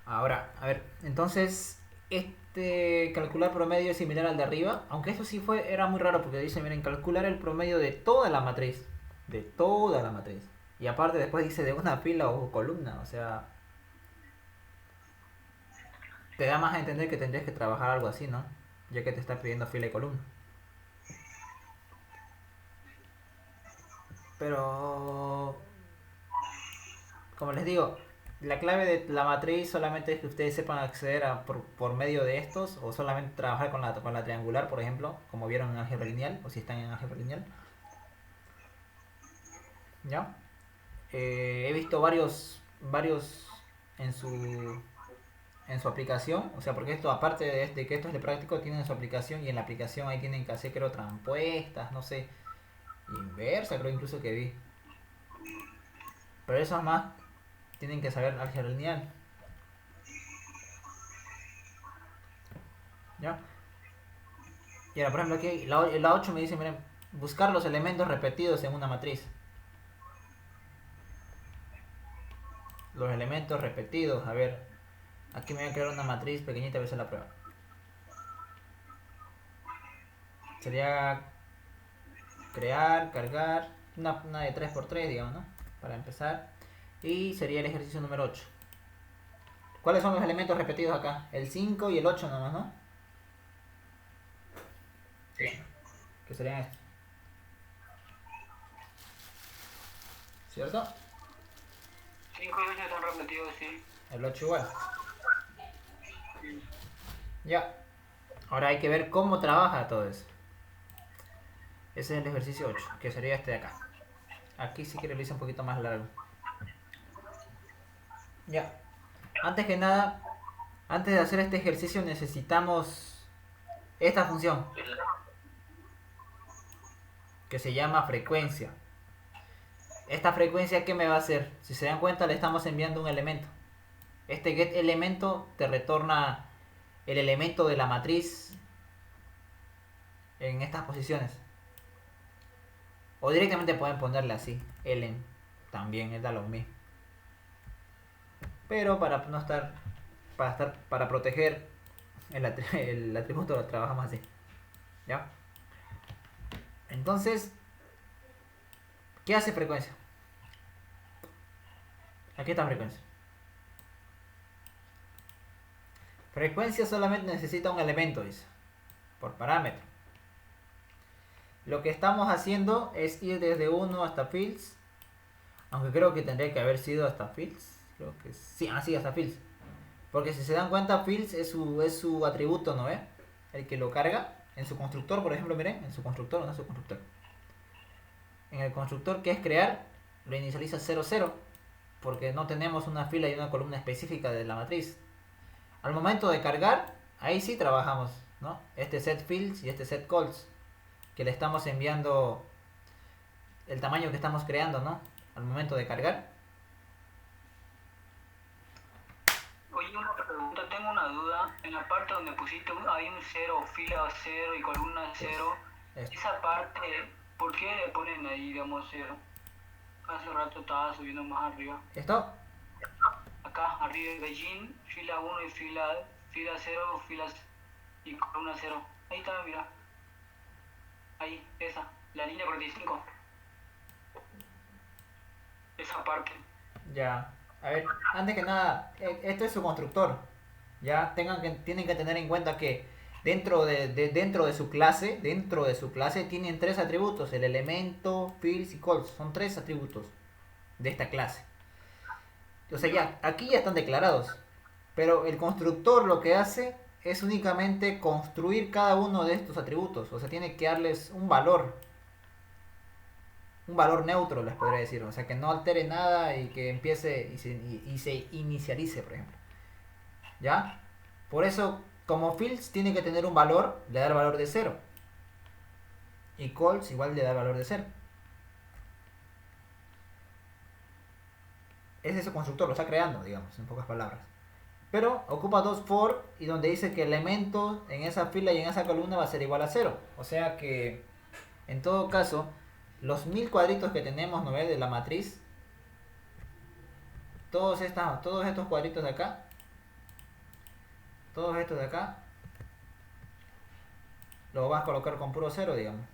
Ahora, a ver, entonces este calcular promedio es similar al de arriba, aunque eso sí era muy raro porque dice, miren, calcular el promedio de toda la matriz, de toda la matriz. Y aparte después dice de una fila o columna, o sea, te da más a entender que tendrías que trabajar algo así, ¿no? Ya que te está pidiendo fila y columna. Pero, como les digo, la clave de la matriz solamente es que ustedes sepan acceder por medio de estos, o solamente trabajar con la triangular, por ejemplo, como vieron en álgebra lineal, o si están en álgebra lineal. ¿Ya? He visto varios en su aplicación, o sea, porque esto, aparte de que esto es de práctico, tienen su aplicación, y en la aplicación ahí tienen que hacer, creo, trampuestas, no sé, inversa, creo incluso que vi. Pero eso es más, tienen que saber álgebra lineal. ¿Ya? Y ahora, por ejemplo, aquí la 8 me dice, miren, buscar los elementos repetidos en una matriz. Los elementos repetidos, a ver, aquí me voy a crear una matriz pequeñita, a ver si la prueba. Sería crear, cargar, una de 3x3, digamos, ¿no? Para empezar. Y sería el ejercicio número 8. ¿Cuáles son los elementos repetidos acá? El 5 y el 8 nomás, ¿no? Sí. Que serían estos. ¿Cierto? 5 y 8 están repetidos, sí. El 8 igual. Ya. Ahora hay que ver cómo trabaja todo eso. Ese es el ejercicio 8, que sería este de acá. Aquí sí que lo hice un poquito más largo. Ya. Antes que nada, antes de hacer este ejercicio necesitamos esta función, que se llama frecuencia. Esta frecuencia, ¿qué me va a hacer? Si se dan cuenta, le estamos enviando un elemento. Este get elemento te retorna el elemento de la matriz en estas posiciones. O directamente pueden ponerle así, elen, también da lo mismo. Pero para no estar, para proteger el atributo lo trabajamos así. ¿Ya? Entonces, ¿qué hace frecuencia? Aquí está frecuencia. Frecuencia solamente necesita un elemento, dice, por parámetro. Lo que estamos haciendo es ir desde 1 hasta fields, aunque creo que tendría que haber sido hasta fields. Creo que sí, así hasta fields. Porque si se dan cuenta, fields es su atributo, ¿no ve? El que lo carga. En su constructor, por ejemplo, miren, en su constructor o no en su constructor. En el constructor que es crear, lo inicializa 0, 0, porque no tenemos una fila y una columna específica de la matriz. Al momento de cargar, ahí sí trabajamos, ¿no? Este set fields y este set calls, que le estamos enviando el tamaño que estamos creando, ¿no? Al momento de cargar. Oye, una pregunta, tengo una duda. En la parte donde pusiste hay un 0, fila 0 y columna 0. Esto. Esa parte, ¿por qué le ponen ahí, digamos, 0? Hace rato estaba subiendo más arriba. ¿Esto? Acá, arriba de Beijing, fila 1 y fila 0, y columna 0. Ahí está, mira. Ahí, esa, la línea 45. Esa parte. Ya. A ver, antes que nada, esto es su constructor. Ya, tienen que tener en cuenta que dentro de su clase, tienen 3 atributos, el elemento, fields y calls. Son 3 atributos de esta clase. O sea, ya, aquí ya están declarados. Pero el constructor lo que hace es únicamente construir cada uno de estos atributos. O sea, tiene que darles un valor. Un valor neutro, les podría decir. O sea, que no altere nada y que empiece y se inicialice, por ejemplo. ¿Ya? Por eso, como fields tiene que tener un valor, le da el valor de 0. Y calls igual le da el valor de 0. Ese es su constructor, lo está creando, digamos, en pocas palabras. Pero ocupa 2 for y donde dice que elemento en esa fila y en esa columna va a ser igual a 0. O sea que, en todo caso, los 1000 cuadritos que tenemos, ¿no ves? De la matriz, todos estos cuadritos de acá, todos estos de acá, lo vas a colocar con puro 0, digamos.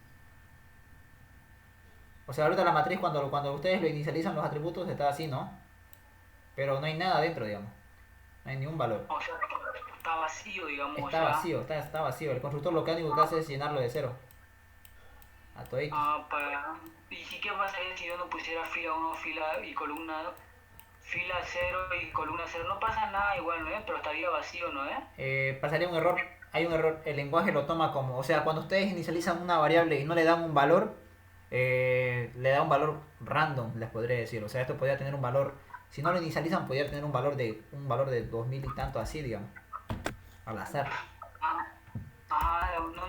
O sea, ahorita la matriz cuando ustedes lo inicializan los atributos está así, ¿no? Pero no hay nada dentro, digamos. No hay ningún valor. O sea, está vacío, digamos. Está vacío, está vacío. El constructor lo único que hace es llenarlo de 0. A todito. ¿Y si qué pasaría si yo no pusiera fila 1, fila y columna, fila 0 y columna 0? No pasa nada igual, ¿no es? Pero estaría vacío, ¿no es? Pasaría un error. Hay un error. El lenguaje lo toma como... O sea, cuando ustedes inicializan una variable y no le dan un valor, le da un valor random, les podría decir. O sea, esto podría tener un valor... Si no lo inicializan, podría tener un valor de 2000 y tanto así, digamos. Al azar.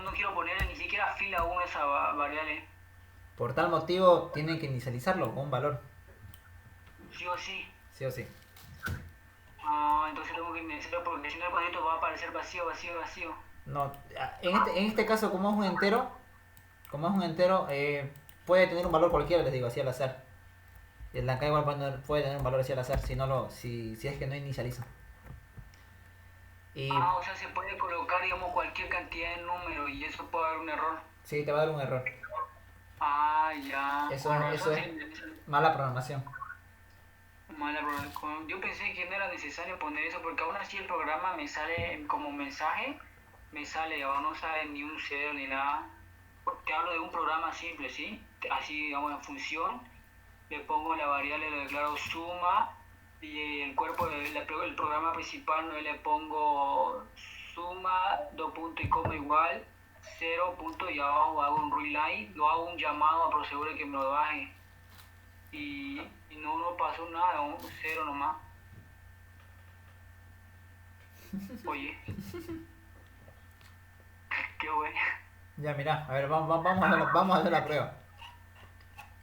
No quiero poner ni siquiera fila 1 esa variable. Por tal motivo, tienen que inicializarlo con un valor. Sí o sí. Sí o sí. Entonces tengo que inicializarlo porque si no el cuadrito va a aparecer vacío. No, en este caso, como es un entero, puede tener un valor cualquiera, les digo, así al azar. Y el de acá igual puede tener un valor así al azar si es que no inicializa. O sea, se puede colocar, digamos, cualquier cantidad de números y eso puede dar un error. Sí, te va a dar un error. Ya. Eso es mala programación. Yo pensé que no era necesario poner eso porque aún así el programa me sale como mensaje, o no sale ni un 0 ni nada. Te hablo de un programa simple, ¿sí? Así, digamos, en función, le pongo la variable, le declaro suma y el cuerpo del programa principal no le pongo suma, 2 puntos y coma igual, 0 punto y abajo hago un reline, lo hago un llamado a procedure que me lo baje. Y no pasó nada, un 0 nomás. Oye. Qué bueno. Ya, mira, a ver, vamos a hacer la prueba.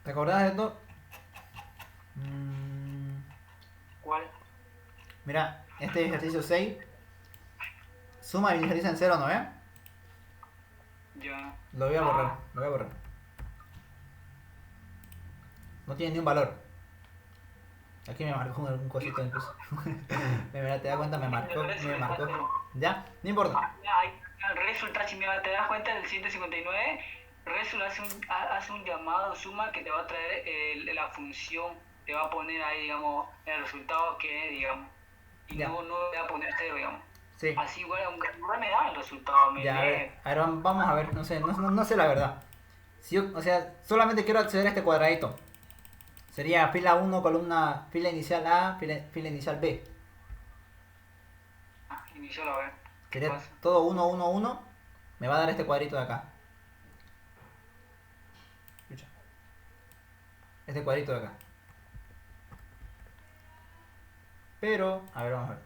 ¿Te acordás de esto? ¿Cuál? Mira, este ejercicio 6. Suma y inicializa en 0, ¿no ve? Ya. Lo voy a borrar. No tiene ni un valor. Aquí me marcó un cosito incluso. Mira, te das cuenta, me marcó. ¿Ya? No importa. Resulta, si te das cuenta, el 159, Resulta hace un llamado suma que te va a traer la función. Te va a poner ahí, digamos, el resultado que es, digamos. Y ya. no te va a poner 0, digamos. Sí. Así igual, aunque no me da el resultado. Ya, a ver, vamos a ver, no sé la verdad. Si yo, o sea, solamente quiero acceder a este cuadradito. Sería fila 1, columna, fila inicial A, fila inicial B. Inicial A, ver. Sería todo 1, 1, 1. me va a dar este cuadrito de acá. Escucha. Este cuadrito de acá. Pero, a ver, vamos a ver.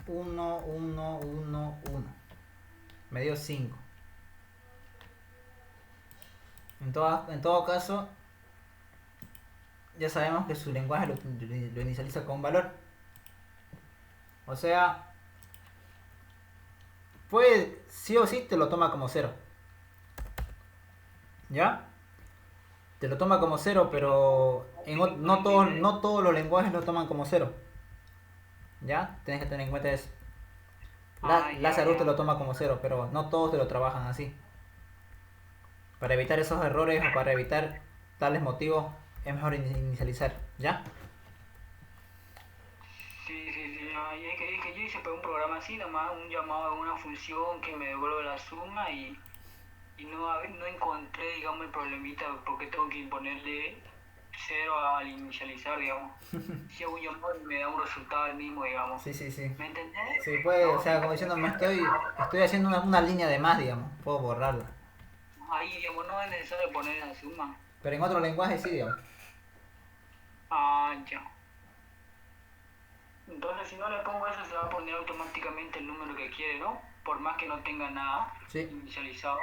1, 1, 1, 1. Me dio 5. En todo caso, ya sabemos que su lenguaje lo inicializa con un valor. O sea, puede, sí o sí te lo toma como 0. ¿Ya? Te lo toma como 0, pero no todos los lenguajes lo toman como 0. ¿Ya? Tienes que tener en cuenta eso. Lazarus te lo toma como 0, pero no todos te lo trabajan así. Para evitar esos errores o para evitar tales motivos, es mejor inicializar. ¿Ya? Sí. Ay, es que yo hice pues, un programa así, nomás un llamado a una función que me devuelve la suma y no encontré, digamos, el problemita porque tengo que imponerle 0 al inicializar, digamos. Si hago un llamado me da un resultado el mismo, digamos. Sí. ¿Me entendés? Sí, puede, o sea, como diciendo, estoy haciendo una línea de más, digamos. Puedo borrarla. Ahí, digamos, no es necesario poner la suma. Pero en otro lenguaje sí, digamos. Ah, ya. Entonces, si no le pongo eso, se va a poner automáticamente el número que quiere, ¿no? Por más que no tenga nada Sí. inicializado.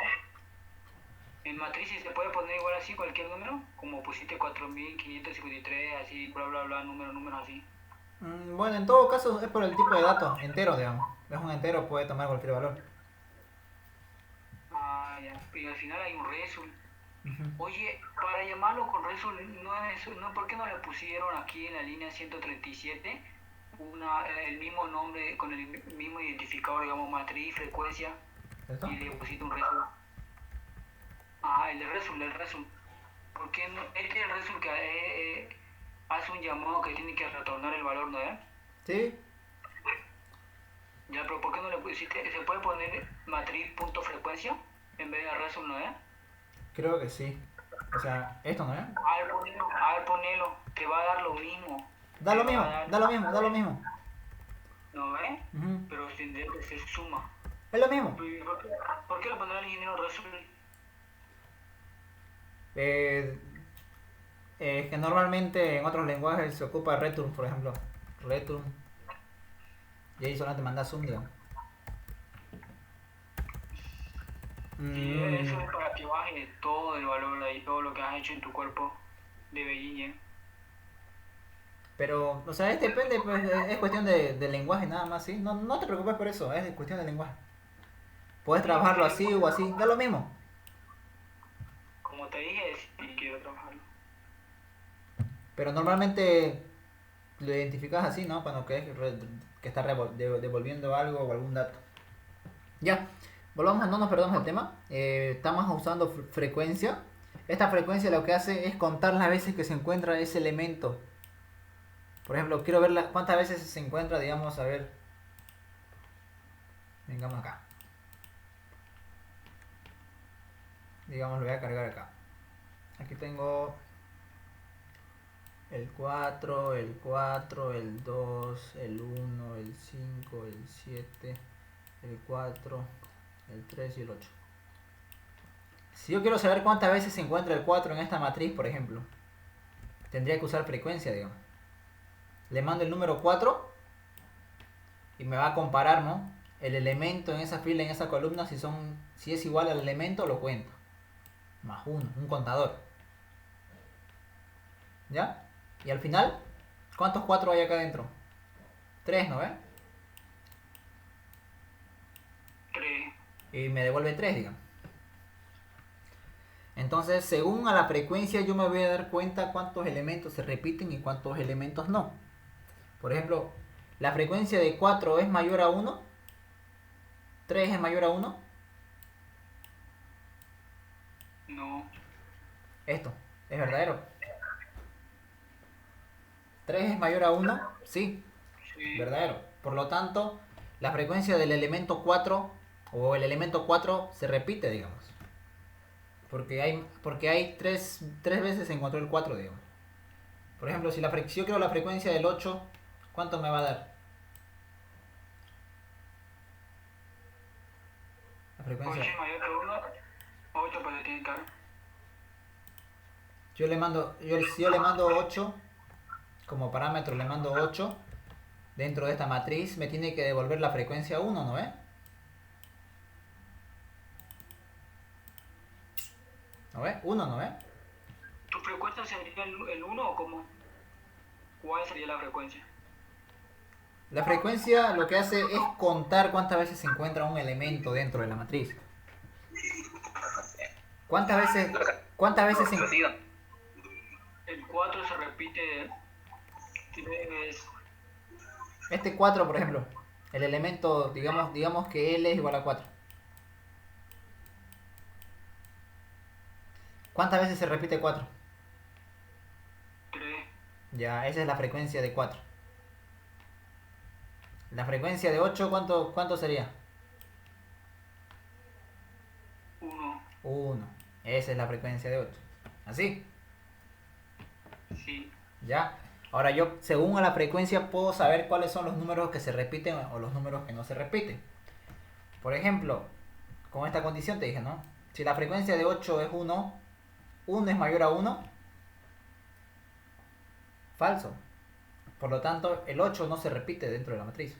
En matrices se puede poner igual así cualquier número, como pusiste 4553, así, bla, bla, bla, números así. Bueno, en todo caso es por el tipo de datos, entero, digamos. Es un entero, puede tomar cualquier valor. Ah, ya. Y al final hay un result. Oye, para llamarlo con result, ¿por qué no le pusieron aquí en la línea 137 el mismo nombre, con el mismo identificador, digamos, matriz, frecuencia, ¿Esto? y le pusiste un result? Ah, el result. ¿Por qué no? Este es el result que hace un llamado que tiene que retornar el valor, ¿no es? Sí. Ya, pero ¿por qué no le pusiste? ¿Se puede poner matriz.frecuencia en vez de result, no es? Creo que sí. O sea, esto no es. A ver, ponelo, te va a dar lo mismo. Da lo mismo, da lo mismo, da lo mismo. ¿No ves? Ujú. Pero tendría que ser suma. Es lo mismo. ¿Por qué le pondrá el ingeniero result? Es que normalmente en otros lenguajes se ocupa return, por ejemplo. Return. Y ahí solamente manda zoom, digamos. Y eso es para que baje todo el valor ahí, todo lo que has hecho en tu cuerpo de Beijing. Pero, o sea, depende, pues, es cuestión de lenguaje nada más, ¿sí? No te preocupes por eso, es cuestión de lenguaje. Puedes trabajarlo así o así, da lo mismo. Como te dije, sí quiero trabajarlo. Pero normalmente lo identificas así, ¿no? Cuando crees que está devolviendo algo o algún dato. Ya, volvamos, no nos perdamos el tema. Estamos usando frecuencia. Esta frecuencia lo que hace es contar las veces que se encuentra ese elemento. Por ejemplo, quiero ver cuántas veces se encuentra, digamos, a ver. Vengamos acá. Digamos, lo voy a cargar acá. Aquí tengo el 4, el 4, el 2, el 1, el 5, el 7, el 4, el 3 y el 8. Si yo quiero saber cuántas veces se encuentra el 4 en esta matriz, por ejemplo, tendría que usar frecuencia, digamos. Le mando el número 4 y me va a comparar, ¿no? El elemento en esa fila, en esa columna, si es igual al elemento, lo cuento. Más 1, un contador. ¿Ya? Y al final, ¿cuántos 4 hay acá adentro? 3, ¿no ves? 3. Y me devuelve 3, digamos. Entonces, según a la frecuencia, yo me voy a dar cuenta cuántos elementos se repiten y cuántos elementos no. Por ejemplo, la frecuencia de 4 es mayor a 1. 3 es mayor a 1. No. Esto, ¿es verdadero? 3 es mayor a 1. Sí, Sí. verdadero. Por lo tanto, la frecuencia del elemento 4 o el elemento 4 se repite, digamos. Porque hay 3 veces se encontró el 4, digamos. Por ejemplo, si yo quiero la frecuencia del 8, ¿cuánto me va a dar? La 8 frecuencia. es mayor que 1, 8 pues le tiene que dar. Si yo le mando 8, como parámetro le mando 8, dentro de esta matriz me tiene que devolver la frecuencia 1, ¿no ve? ¿No ve? 1, ¿no ve? ¿Tu frecuencia sería el 1 o cómo? ¿Cuál sería la frecuencia? La frecuencia lo que hace es contar cuántas veces se encuentra un elemento dentro de la matriz. ¿Cuántas veces se Repetido. El 4 se repite 3 veces. Este 4, por ejemplo, el elemento, digamos que L es igual a 4. ¿Cuántas veces se repite 4? 3. Ya, esa es la frecuencia de 4. La frecuencia de 8, ¿cuánto sería? 1. 1. Esa es la frecuencia de 8. ¿Así? Sí. ¿Ya? Ahora yo, según a la frecuencia, puedo saber cuáles son los números que se repiten o los números que no se repiten. Por ejemplo, con esta condición te dije, ¿no? Si la frecuencia de 8 es 1, 1 es mayor a 1, falso. Por lo tanto, el 8 no se repite dentro de la matriz.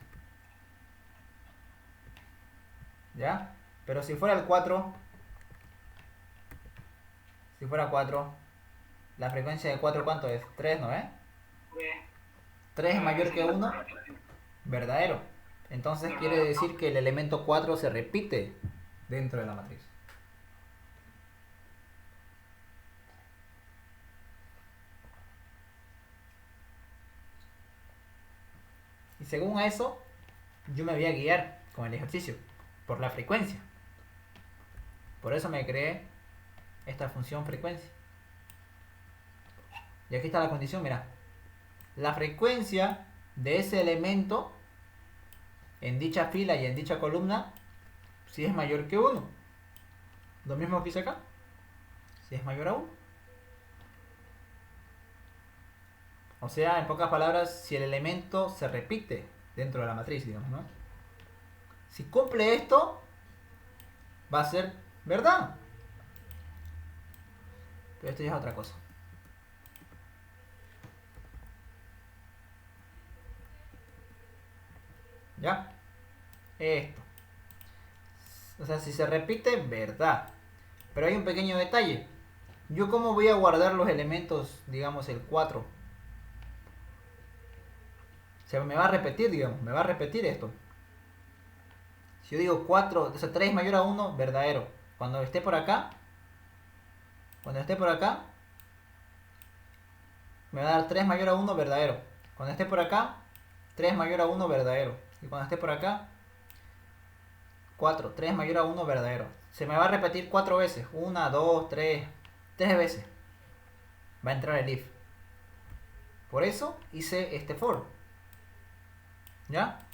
¿Ya? Pero si fuera el 4, la frecuencia de 4, ¿cuánto es? 3, ¿no es? 3 es mayor que 1, verdadero. Entonces quiere decir que el elemento 4 se repite dentro de la matriz. Y según a eso, yo me voy a guiar con el ejercicio por la frecuencia. Por eso me creé esta función frecuencia. Y aquí está la condición, mira. La frecuencia de ese elemento en dicha fila y en dicha columna, si es mayor que 1. Lo mismo que hice acá. Si es mayor a 1. O sea, en pocas palabras, si el elemento se repite dentro de la matriz, digamos, ¿no? Si cumple esto, va a ser verdad. Pero esto ya es otra cosa. ¿Ya? Esto. O sea, si se repite, verdad. Pero hay un pequeño detalle. ¿Yo cómo voy a guardar los elementos, digamos, el 4? Se me va a repetir, digamos, me va a repetir esto. Si yo digo 4, o sea, 3 mayor a 1, verdadero. Cuando esté por acá, me va a dar 3 mayor a 1, verdadero. Cuando esté por acá, 3 mayor a 1, verdadero. Y cuando esté por acá, 4, 3 mayor a 1, verdadero. Se me va a repetir 4 veces. 1, 2, 3 veces. Va a entrar el if. Por eso hice este for. ¿Ya?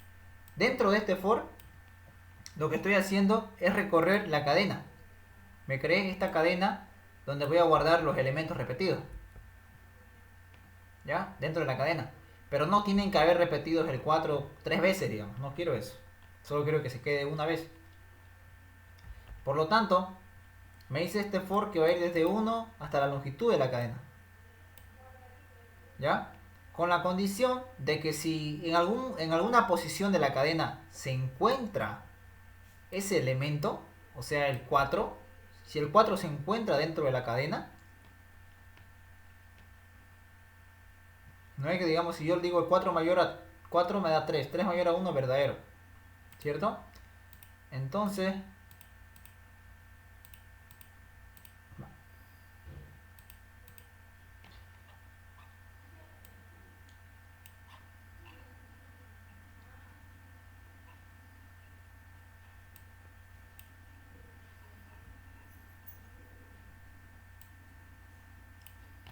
Dentro de este for, lo que estoy haciendo es recorrer la cadena. Me creé esta cadena donde voy a guardar los elementos repetidos. ¿Ya? Dentro de la cadena. Pero no tienen que haber repetidos el 4 3 veces, digamos. No quiero eso. Solo quiero que se quede una vez. Por lo tanto, me hice este for que va a ir desde 1 hasta la longitud de la cadena. ¿Ya? Con la condición de que si en alguna posición de la cadena se encuentra ese elemento, o sea el 4, si el 4 se encuentra dentro de la cadena, no es que digamos, si yo le digo el 4 mayor a 4 me da 3, 3 mayor a 1 verdadero, ¿cierto? Entonces,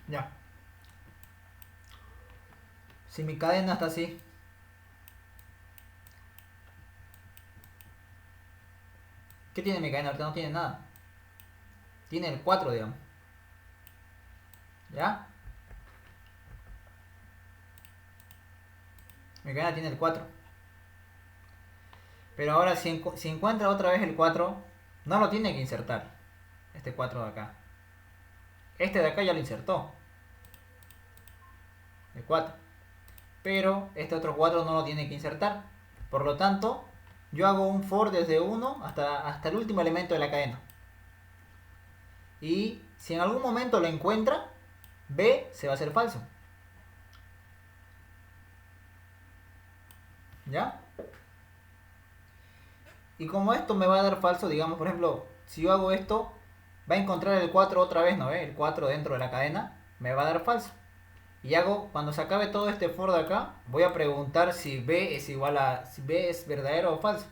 ya. Si mi cadena está así, ¿qué tiene mi cadena? Ahorita no tiene nada. Tiene el 4, digamos. ¿Ya? Mi cadena tiene el 4. Pero ahora si encuentra otra vez el 4, No lo tiene que insertar. Este 4 de acá. Este de acá ya lo insertó. El 4. Pero este otro 4 no lo tiene que insertar. Por lo tanto, yo hago un for desde 1 hasta el último elemento de la cadena. Y si en algún momento lo encuentra, B se va a hacer falso. ¿Ya? Y como esto me va a dar falso, digamos, por ejemplo, si yo hago esto, va a encontrar el 4 otra vez, ¿no ve? El 4 dentro de la cadena, me va a dar falso. Y hago, cuando se acabe todo este for de acá, voy a preguntar si B es igual a, si B es verdadero o falso.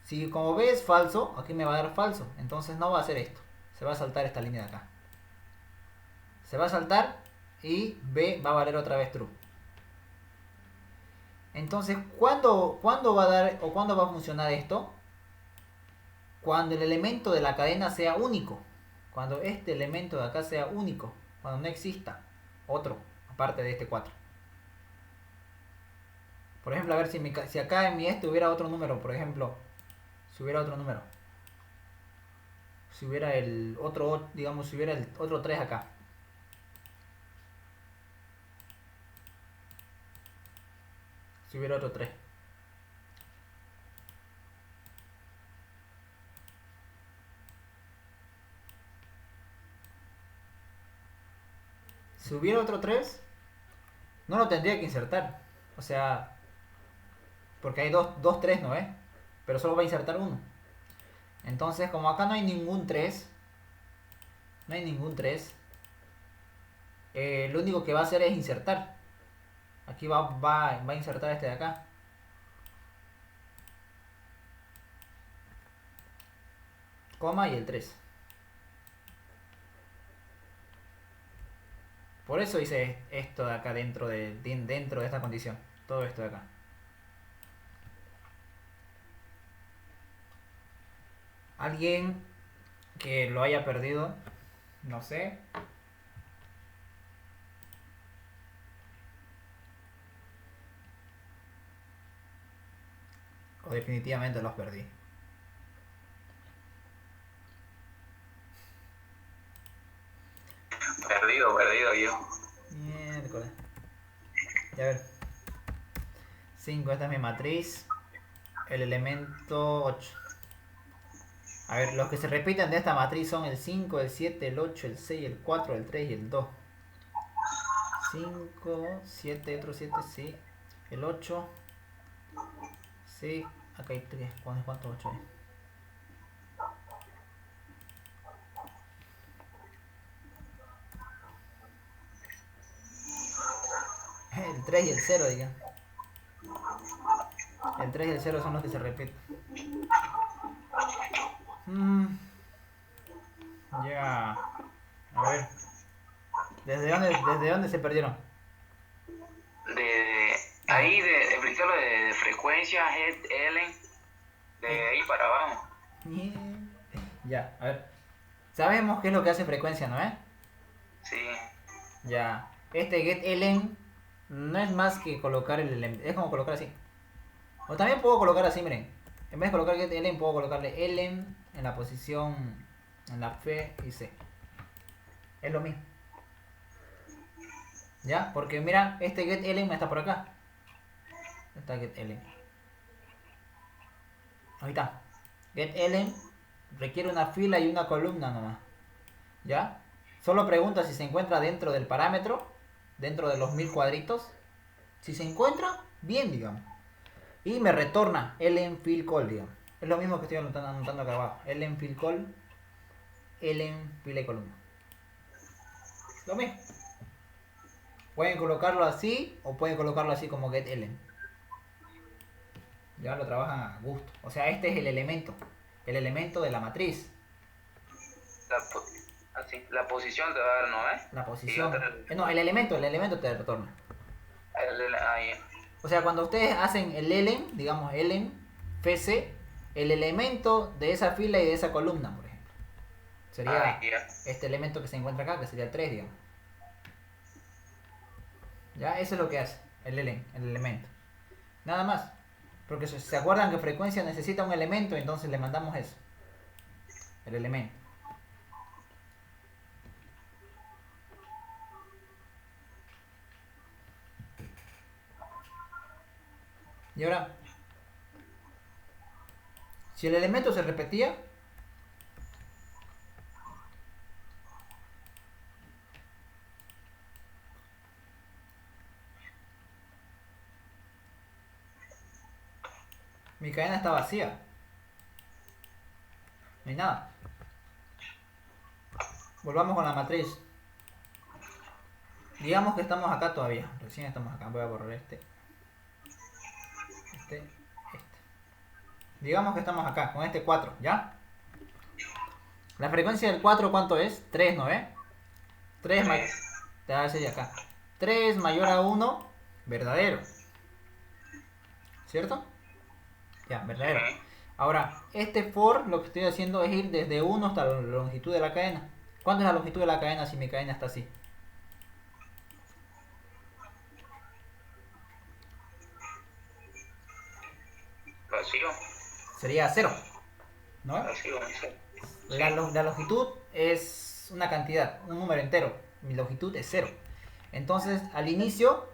Si como B es falso, aquí me va a dar falso. Entonces no va a hacer esto. Se va a saltar esta línea de acá. Se va a saltar y B va a valer otra vez true. Entonces, ¿cuándo va a dar o cuándo va a funcionar esto? Cuando el elemento de la cadena sea único. Cuando este elemento de acá sea único. Cuando no exista otro aparte de este 4. Por ejemplo, a ver si acá en mi hubiera otro número, por ejemplo, si hubiera otro número. Si hubiera el otro, digamos, si hubiera el otro 3 acá. Si hubiera otro 3. Si hubiera otro 3, no lo tendría que insertar. O sea, porque hay dos 3, ¿no es? Pero solo va a insertar uno. Entonces, como acá no hay ningún 3, lo único que va a hacer es insertar. Aquí va a insertar este de acá. Coma y el 3. Por eso hice esto de acá dentro de esta condición. Todo esto de acá. Alguien que lo haya perdido, no sé. O definitivamente los perdí. Perdido yo. Miércoles. Ya ver. 5, esta es mi matriz. El elemento 8. A ver, los que se repiten de esta matriz son el 5, el 7, el 8, el 6, el 4, el 3 y el 2. 5, 7, otro 7, sí. El 8. Sí, acá hay 3. ¿Cuántos 8 hay? El 3 y el 0, diga. El 3 y el 0 son los que se repiten. Ya. A ver. ¿Desde dónde se perdieron? Ahí de explicarlo de frecuencia, head, Ellen, de ahí para abajo. Ya, a ver. Sabemos qué es lo que hace frecuencia, ¿no es? Sí. Ya. Este getElem no es más que colocar el elemento. Es como colocar así. O también puedo colocar así, miren. En vez de colocar getElem, puedo colocarle elem en la posición, en la F y C. Es lo mismo. ¿Ya? Porque mira, este getElem está por acá. Está getElem. Ahí está. GetElem requiere una fila y una columna nomás. ¿Ya? Solo pregunta si se encuentra dentro del parámetro, dentro de los 1000 cuadritos. Si se encuentra, bien, digamos. Y me retorna elem fill call, digamos. Es lo mismo que estoy anotando acá abajo. Elem fill call, elem fila y columna. Lo mismo. Pueden colocarlo así o pueden colocarlo así como getElem. Ya lo trabajan a gusto. O sea, este es el elemento de la matriz. La posición te va a dar, ¿no? La posición. No, el elemento te retorna. Ahí. O sea, cuando ustedes hacen el elem, digamos elem, fc, el elemento de esa fila y de esa columna, por ejemplo. Sería este elemento que se encuentra acá, que sería el 3, digamos. Ya, eso es lo que hace el elem, el elemento. Nada más. Porque si se acuerdan que frecuencia necesita un elemento, entonces le mandamos eso. el elemento. Y ahora, si el elemento se repetía, mi cadena está vacía. No hay nada. Volvamos con la matriz. Digamos que estamos acá todavía. Recién estamos acá. Voy a borrar este. Este. Digamos que estamos acá, con este 4, ¿ya? La frecuencia del 4, ¿cuánto es? 3, ¿no ve? 3 mayor. Te va a decir acá. 3 mayor a 1, verdadero. ¿Cierto? Ya, verdadero. Ahora, este for, lo que estoy haciendo es ir desde 1 hasta la longitud de la cadena. ¿Cuánto es la longitud de la cadena si mi cadena está así? Vacío. Sería 0, ¿no? Vacío. La longitud es una cantidad, un número entero. Mi longitud es 0. Entonces, al inicio,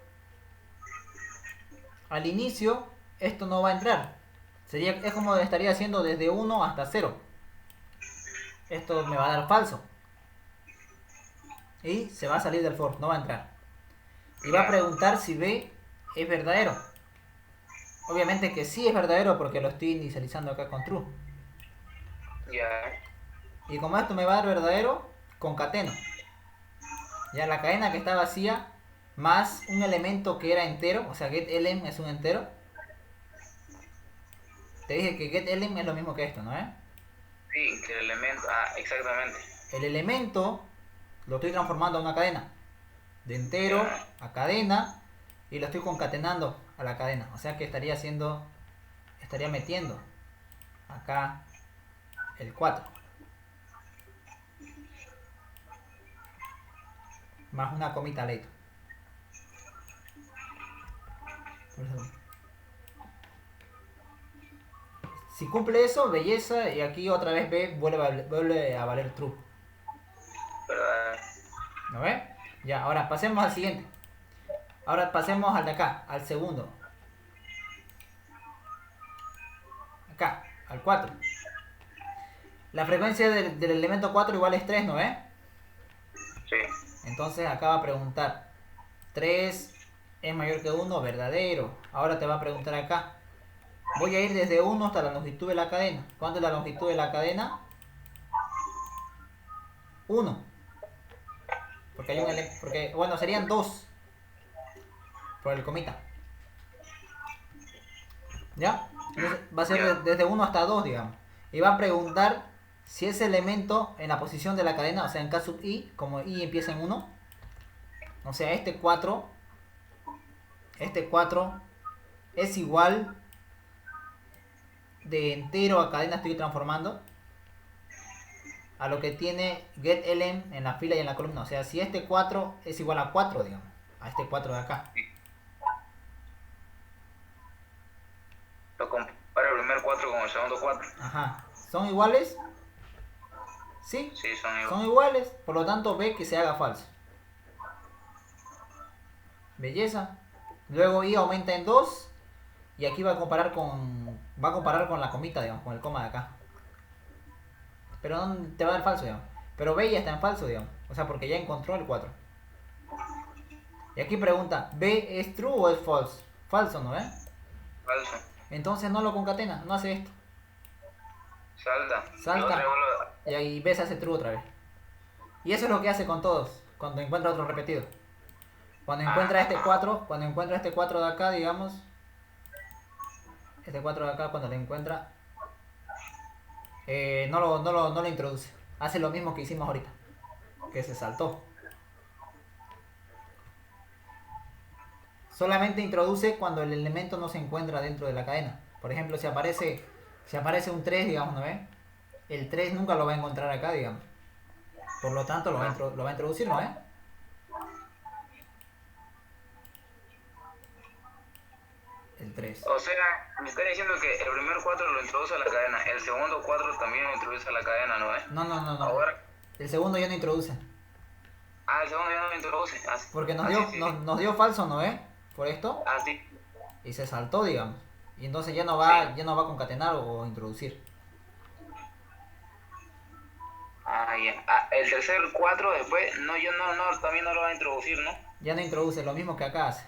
esto no va a entrar. Es como estaría haciendo desde 1 hasta 0. Esto me va a dar falso. Y se va a salir del for, no va a entrar. Y va a preguntar si B es verdadero. Obviamente que sí es verdadero porque lo estoy inicializando acá con true. Ya. Y como esto me va a dar verdadero, concateno. Ya la cadena que está vacía más un elemento que era entero, o sea, getElem es un entero. Te dije que getElem es lo mismo que esto, ¿no? Sí, que el elemento. Ah, exactamente. El elemento lo estoy transformando a una cadena. De entero a cadena. Y lo estoy concatenando a la cadena. O sea que estaría metiendo acá el 4. Más una comita late. Si cumple eso, belleza. Y aquí otra vez B vuelve a valer true. ¿Verdad? ¿No ve? Ya, ahora pasemos al siguiente. Ahora pasemos al de acá, al segundo. Acá, al 4. La frecuencia del elemento 4 igual es 3, ¿no ve? Sí. Entonces acá va a preguntar 3 es mayor que 1, verdadero. Ahora te va a preguntar acá. Voy a ir desde 1 hasta la longitud de la cadena. ¿Cuánto es la longitud de la cadena? 1. Porque hay un bueno, serían 2 por el comita. ¿Ya? Entonces va a ser desde 1 hasta 2, digamos. Y va a preguntar si ese elemento en la posición de la cadena, o sea, en K sub I, como I empieza en 1, o sea, este 4 es igual de entero a cadena, estoy transformando, a lo que tiene getElem en la fila y en la columna. O sea, si este 4 es igual a 4, digamos, a este 4 de acá. Lo compara el primer 4 con el segundo 4. Ajá. ¿Son iguales? ¿Sí? Sí, son iguales. Son iguales, por lo tanto ve que se haga falso. Belleza. Luego I aumenta en 2 y aquí va a comparar con la comita, digamos, con el coma de acá. Pero no te va a dar falso, digamos. Pero B ya está en falso, digamos. O sea, porque ya encontró el 4. Y aquí pregunta, ¿B es true o es false? Falso, ¿no? Falso. Entonces no lo concatena, no hace esto. Salta. Y ahí B se hace true otra vez. Y eso es lo que hace con todos, cuando encuentra otro repetido. Cuando encuentra este 4 de acá, digamos, este 4 de acá, cuando lo encuentra, no lo introduce. Hace lo mismo que hicimos ahorita, que se saltó. Solamente introduce cuando el elemento no se encuentra dentro de la cadena. Por ejemplo, si aparece un 3, digamos, ¿no ve? El 3 nunca lo va a encontrar acá, digamos. Por lo tanto, lo va a introducir, ¿no ve? El el 3. O sea, me está diciendo que el primer 4 lo introduce a la cadena, el segundo 4 también lo introduce a la cadena, ¿no es? No. Ahora, El segundo ya no introduce. el segundo ya no lo introduce. Porque nos Ah, dio, sí, sí, nos, sí. nos dio falso Noé por esto Ah, sí, y se saltó, digamos. Y entonces sí. ya no va a concatenar o introducir. Ya. El tercer 4 después, no, yo no, también no lo va a introducir, ¿no? Ya no introduce lo mismo que acá hace.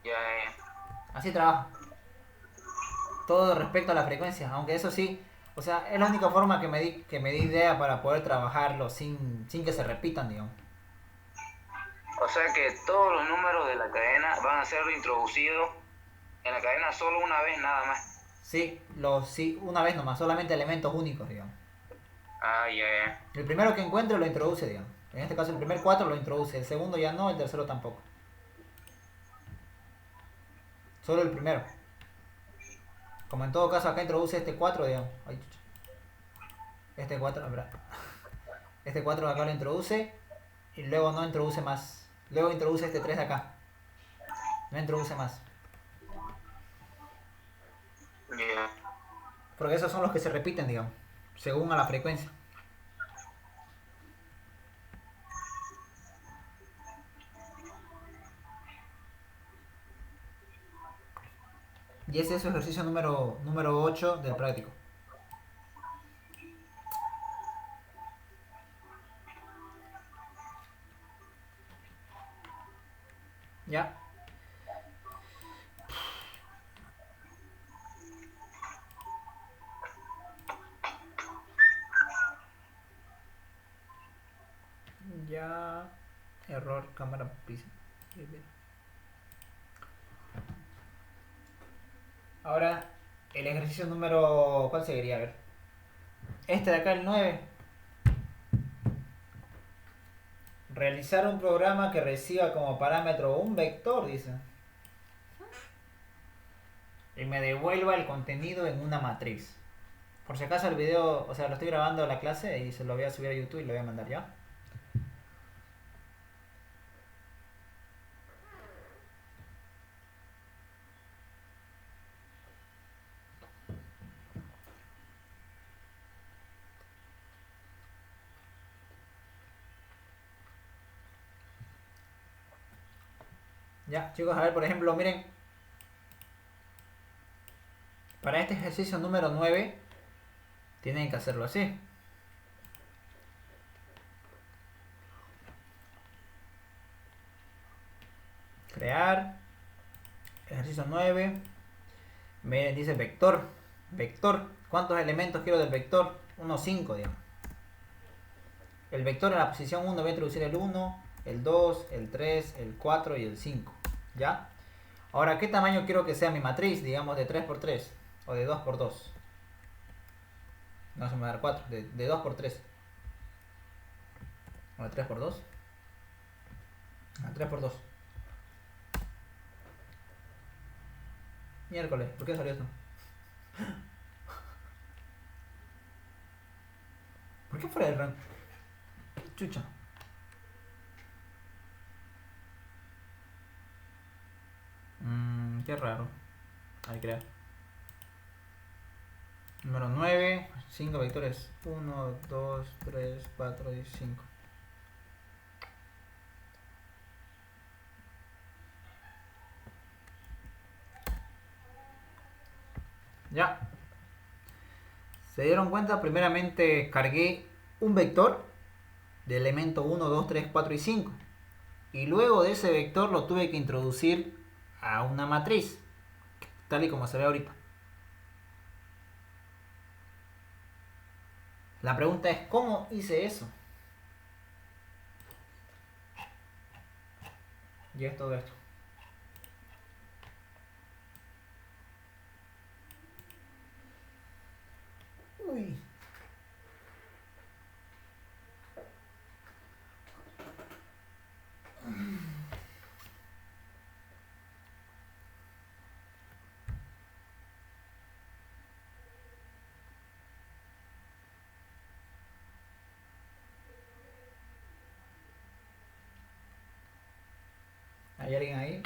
Ya. Así trabaja. Todo respecto a la frecuencia. Aunque eso sí, o sea, es la única forma que me di idea para poder trabajarlo sin que se repitan, digamos. O sea que todos los números de la cadena van a ser introducidos en la cadena solo una vez nada más. Sí, una vez nomás, solamente elementos únicos, digamos. Ya. El primero que encuentre lo introduce, digamos. En este caso el primer 4 lo introduce, el segundo ya no, el tercero tampoco. Solo el primero. Como en todo caso acá introduce este 4, digamos. Ay, chucha. Este 4, espera. Este 4 de acá lo introduce y luego no introduce más. Luego introduce este 3 de acá. No introduce más. Ya. Porque esos son los que se repiten, digamos, según a la frecuencia. Y ese es su ejercicio número 8 del práctico. Ya. Ya. Error, cámara, pisa. Ahora, el ejercicio número... ¿Cuál seguiría? A ver. Este de acá, el 9. Realizar un programa que reciba como parámetro un vector, dice. Y me devuelva el contenido en una matriz. Por si acaso el video, o sea, lo estoy grabando a la clase y se lo voy a subir a YouTube y lo voy a mandar ya. Ya, chicos, a ver, por ejemplo, miren. Para este ejercicio número 9, tienen que hacerlo así. Crear. Ejercicio 9. Miren, dice vector. Vector. ¿Cuántos elementos quiero del vector? Unos 5, digamos. El vector en la posición 1 voy a introducir el 1, el 2, el 3, el 4 y el 5. ¿Ya? Ahora, ¿qué tamaño quiero que sea mi matriz? Digamos de 3x3 o de 2x2. No se me va a dar 4, de 2x3. O de 3x2. A 3x2. Miércoles, ¿por qué salió esto? ¿Por qué fuera del rango? ¿Qué chucha? Qué raro. Ahí crear. Número 9, 5 vectores. 1, 2, 3, 4 y 5. Ya. ¿Se dieron cuenta? Primeramente cargué un vector de elemento 1, 2, 3, 4 y 5. Y luego de ese vector lo tuve que introducir a una matriz, tal y como se ve ahorita. La pregunta es, ¿cómo hice eso? Y es todo esto. Uy. ¿Hay alguien ahí?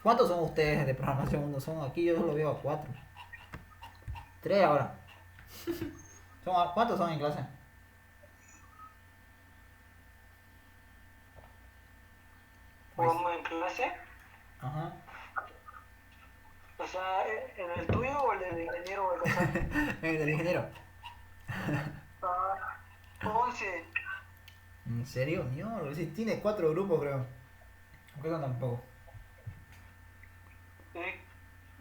¿Cuántos son ustedes de programación 1? Son aquí, yo lo veo a 4. 3 ahora. ¿Cuántos son en clase? Pues, ¿Jugamos en clase? ajá. O sea, ¿en el tuyo o el del ingeniero o el casal? ¿El ingeniero? Ah, 11. ¿En serio? No, si tiene 4 grupos creo. Aunque no tampoco.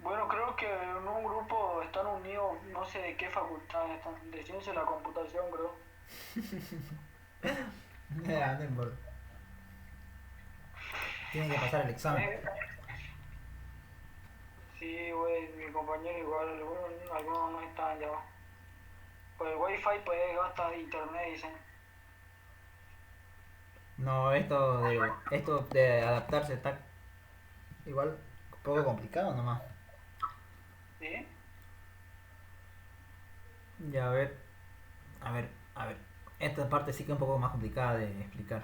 Bueno, creo que en un grupo están unidos, no sé de qué facultad están, de ciencia de la computación, creo. Ya, no importa. Tienen que pasar el examen. Eh, sí, güey, mi compañero igual, algunos no están ya. Por el wifi puedes gastar internet, dicen. No, esto de adaptarse está igual un poco complicado nomás. ¿Sí? Ya, a ver. Esta parte sí que es un poco más complicada de explicar.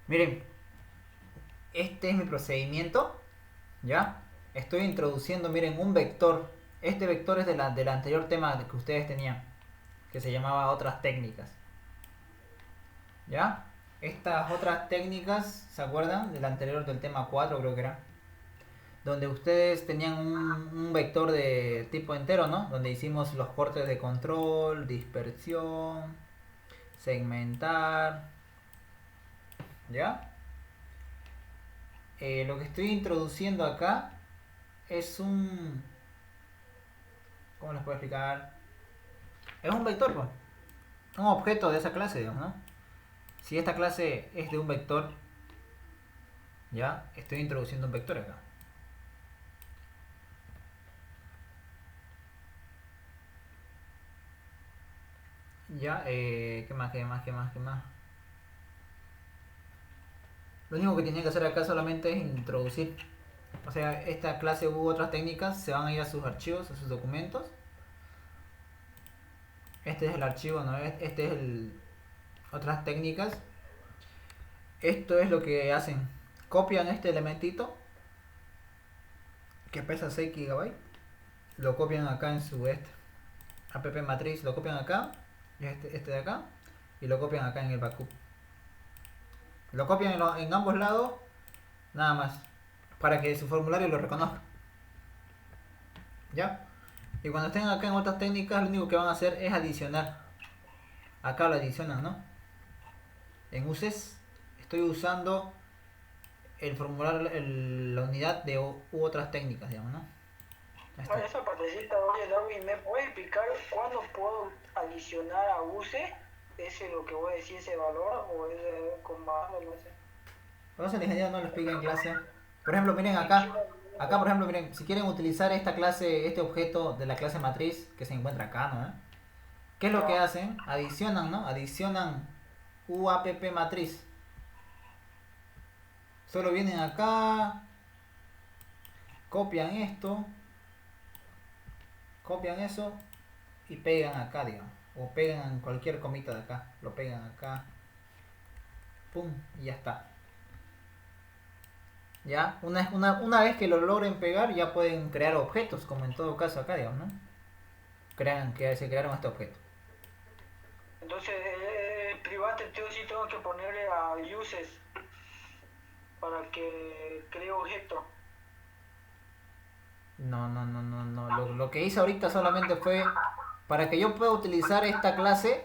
Miren, este es mi procedimiento, ¿ya? Estoy introduciendo, miren, un vector. Este vector es del anterior tema que ustedes tenían, que se llamaba otras técnicas. ¿Ya? Estas otras técnicas, ¿se acuerdan? Del anterior, del tema 4 creo que era. Donde ustedes tenían un vector de tipo entero, ¿no? Donde hicimos los cortes de control, dispersión, segmentar. ¿Ya? Lo que estoy introduciendo acá es un... ¿Cómo les puedo explicar? Es un vector, pues. Un objeto de esa clase, digamos, ¿no? Si esta clase es de un vector, ya, estoy introduciendo un vector acá. Ya, ¿qué más, qué más, qué más, qué más? Lo único que tienen que hacer acá solamente es introducir. O sea, esta clase u otras técnicas se van a ir a sus archivos, a sus documentos. Este es el archivo, ¿no? Este es el... Otras técnicas. Esto es lo que hacen. Copian este elementito que pesa 6 GB. Lo copian acá en su app matriz. Lo copian acá. Y este de acá. Y lo copian acá en el backup. Lo copian en ambos lados. Nada más. Para que su formulario lo reconozca. ¿Ya? Y cuando estén acá en otras técnicas, lo único que van a hacer es adicionar. Acá lo adicionan, ¿no? En uses estoy usando el formulario, la unidad de u otras técnicas, digamos, ¿no? Bueno, esa partecita, oye Darwin, ¿me puedes explicar cuándo puedo adicionar a UCE? ¿Ese es lo que voy a decir, ese valor? ¿O es con más, no sé? Por eso el ingeniero no lo explica en clase. Por ejemplo, miren acá. Acá, por ejemplo, miren, si quieren utilizar esta clase, este objeto de la clase matriz que se encuentra acá, ¿no? ¿Qué es lo que hacen? Adicionan, ¿no? Adicionan UAPP matriz. Solo vienen acá, copian esto, copian eso y pegan acá, digamos. O pegan en cualquier comita de acá. Lo pegan acá. Pum, y ya está. Ya, una vez que lo logren pegar, ya pueden crear objetos, como en todo caso acá, digamos, ¿no? Se crearon este objeto. Entonces, el private yo sí tengo que ponerle a uses para que cree objeto. No. Lo que hice ahorita solamente fue para que yo pueda utilizar esta clase,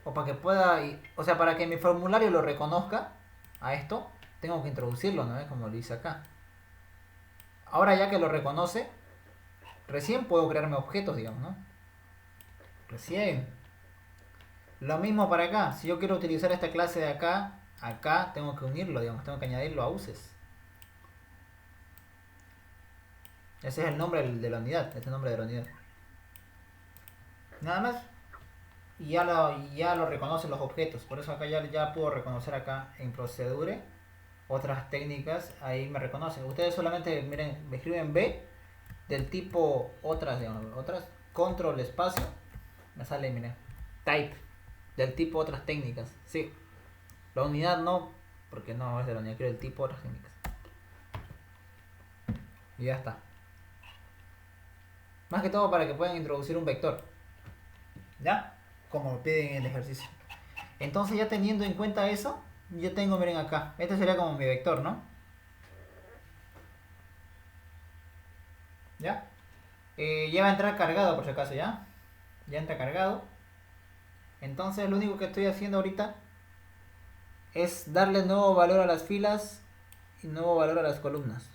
o para que pueda, o sea, para que mi formulario lo reconozca a esto, tengo que introducirlo, ¿no? Como lo hice acá. Ahora ya que lo reconoce, recién puedo crearme objetos, digamos, ¿no? Recién. Lo mismo para acá. Si yo quiero utilizar esta clase de acá, acá tengo que unirlo, digamos, tengo que añadirlo a uses. Ese es el nombre de la unidad, este es el nombre de la unidad. Nada más. Y ya lo reconocen los objetos. Por eso acá ya puedo reconocer acá en procedure otras técnicas. Ahí me reconocen. Ustedes solamente, miren, me escriben B del tipo otras, digamos, otras, control espacio. Me sale, miren, type del tipo otras técnicas. Sí. La unidad no, porque no es de la unidad, quiero el tipo otras técnicas. Y ya está. Más que todo para que puedan introducir un vector. ¿Ya? Como lo piden en el ejercicio. Entonces ya teniendo en cuenta eso, yo tengo, miren acá. Este sería como mi vector, ¿no? ¿Ya? Ya va a entrar cargado por si acaso, ¿ya? Ya entra cargado. Entonces lo único que estoy haciendo ahorita es darle nuevo valor a las filas y nuevo valor a las columnas.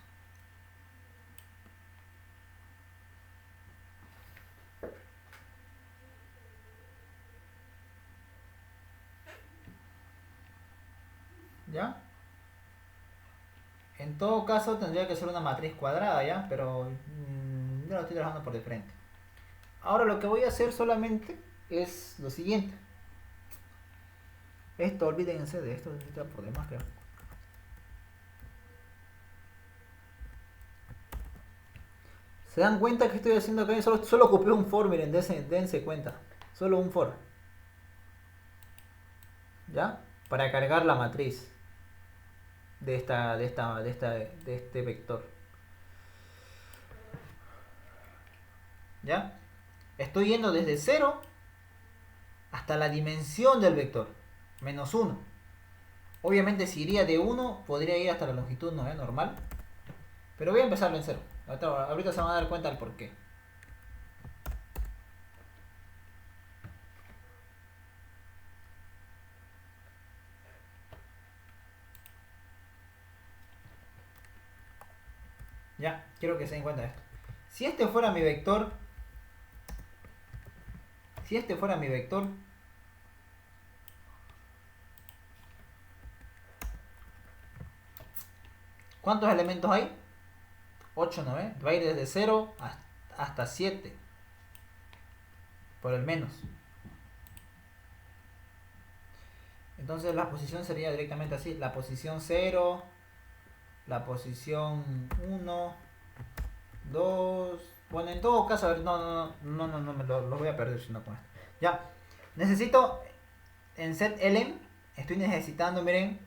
¿Ya? En todo caso tendría que ser una matriz cuadrada, ¿ya? Pero yo lo estoy trabajando por de frente. Ahora lo que voy a hacer solamente es lo siguiente. Esto, olvídense de esto, está por demás, creo. ¿Se dan cuenta que estoy haciendo acá? Solo ocupé un for, miren, dense cuenta. Solo un for. ¿Ya? Para cargar la matriz de este vector. ¿Ya? Estoy yendo desde 0 hasta la dimensión del vector, menos 1. Obviamente si iría de 1, podría ir hasta la longitud normal. Pero voy a empezarlo en 0. Ahorita se van a dar cuenta del por qué. Ya, quiero que se den cuenta de esto. Si este fuera mi vector, ¿cuántos elementos hay? 8, ¿no? Va a ir desde 0 hasta 7. Por el menos. Entonces la posición sería directamente así. La posición 0, la posición 1, 2. Bueno, en todo caso, a ver, no, me lo voy a perder si no con esto. Ya. Necesito en set element, estoy necesitando, miren,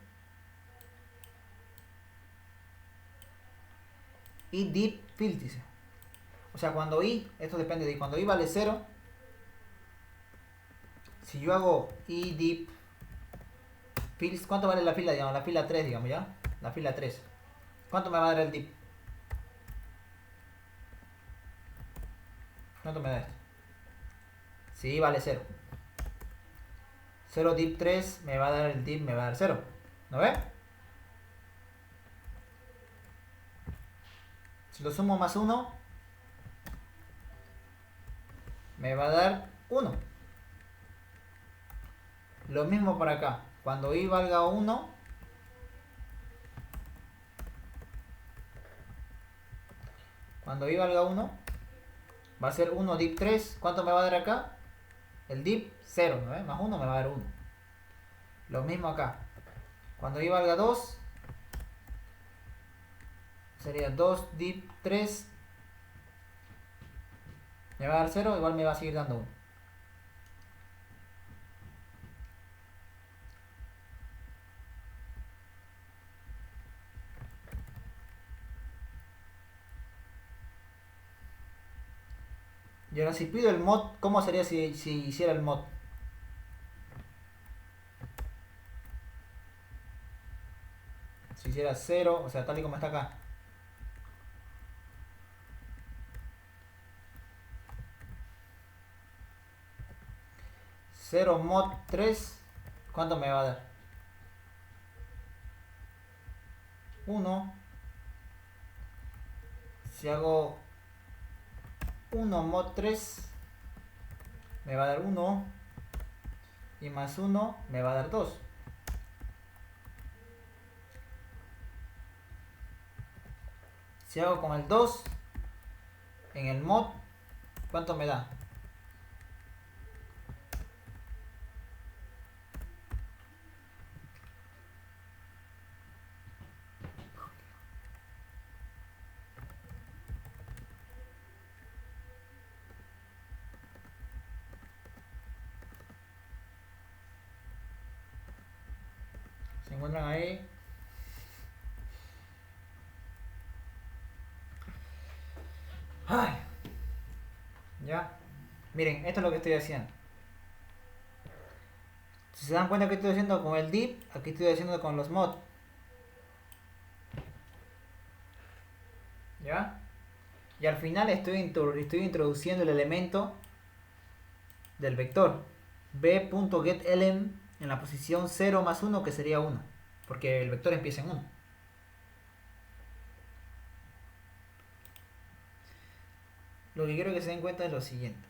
y deep field, dice. O sea, cuando i, esto depende de cuando i vale 0, si yo hago i deep fields, ¿cuánto vale la fila? Digamos, la fila 3, digamos, ¿ya? La fila 3. ¿Cuánto me va a dar el deep? ¿Cuánto me da esto? Si i vale 0. 0 deep 3 me va a dar el deep, me va a dar 0. ¿No ve? Si lo sumo más 1, me va a dar 1. Lo mismo para acá. Cuando i valga 1, va a ser 1 deep 3. ¿Cuánto me va a dar acá? El deep 0, ¿no? Más 1 me va a dar 1. Lo mismo acá. Cuando i valga 2, sería 2 deep 3. Me va a dar 0, igual me va a seguir dando 1. Y ahora si pido el mod, ¿cómo sería si hiciera el mod? Si hiciera 0, o sea, tal y como está acá. 0 mod 3, ¿cuánto me va a dar? 1. Si hago 1 mod 3, me va a dar 1. Y más 1 me va a dar 2. Si hago con el 2 en el mod, ¿cuánto me da? ¿Se encuentran ahí? ¿Ya? Miren, esto es lo que estoy haciendo. Si se dan cuenta que estoy haciendo con el div, aquí estoy haciendo con los mod. ¿Ya? Y al final estoy introduciendo el elemento del vector b.getElem en la posición 0 más 1, que sería 1, porque el vector empieza en 1. Lo que quiero que se den cuenta es lo siguiente.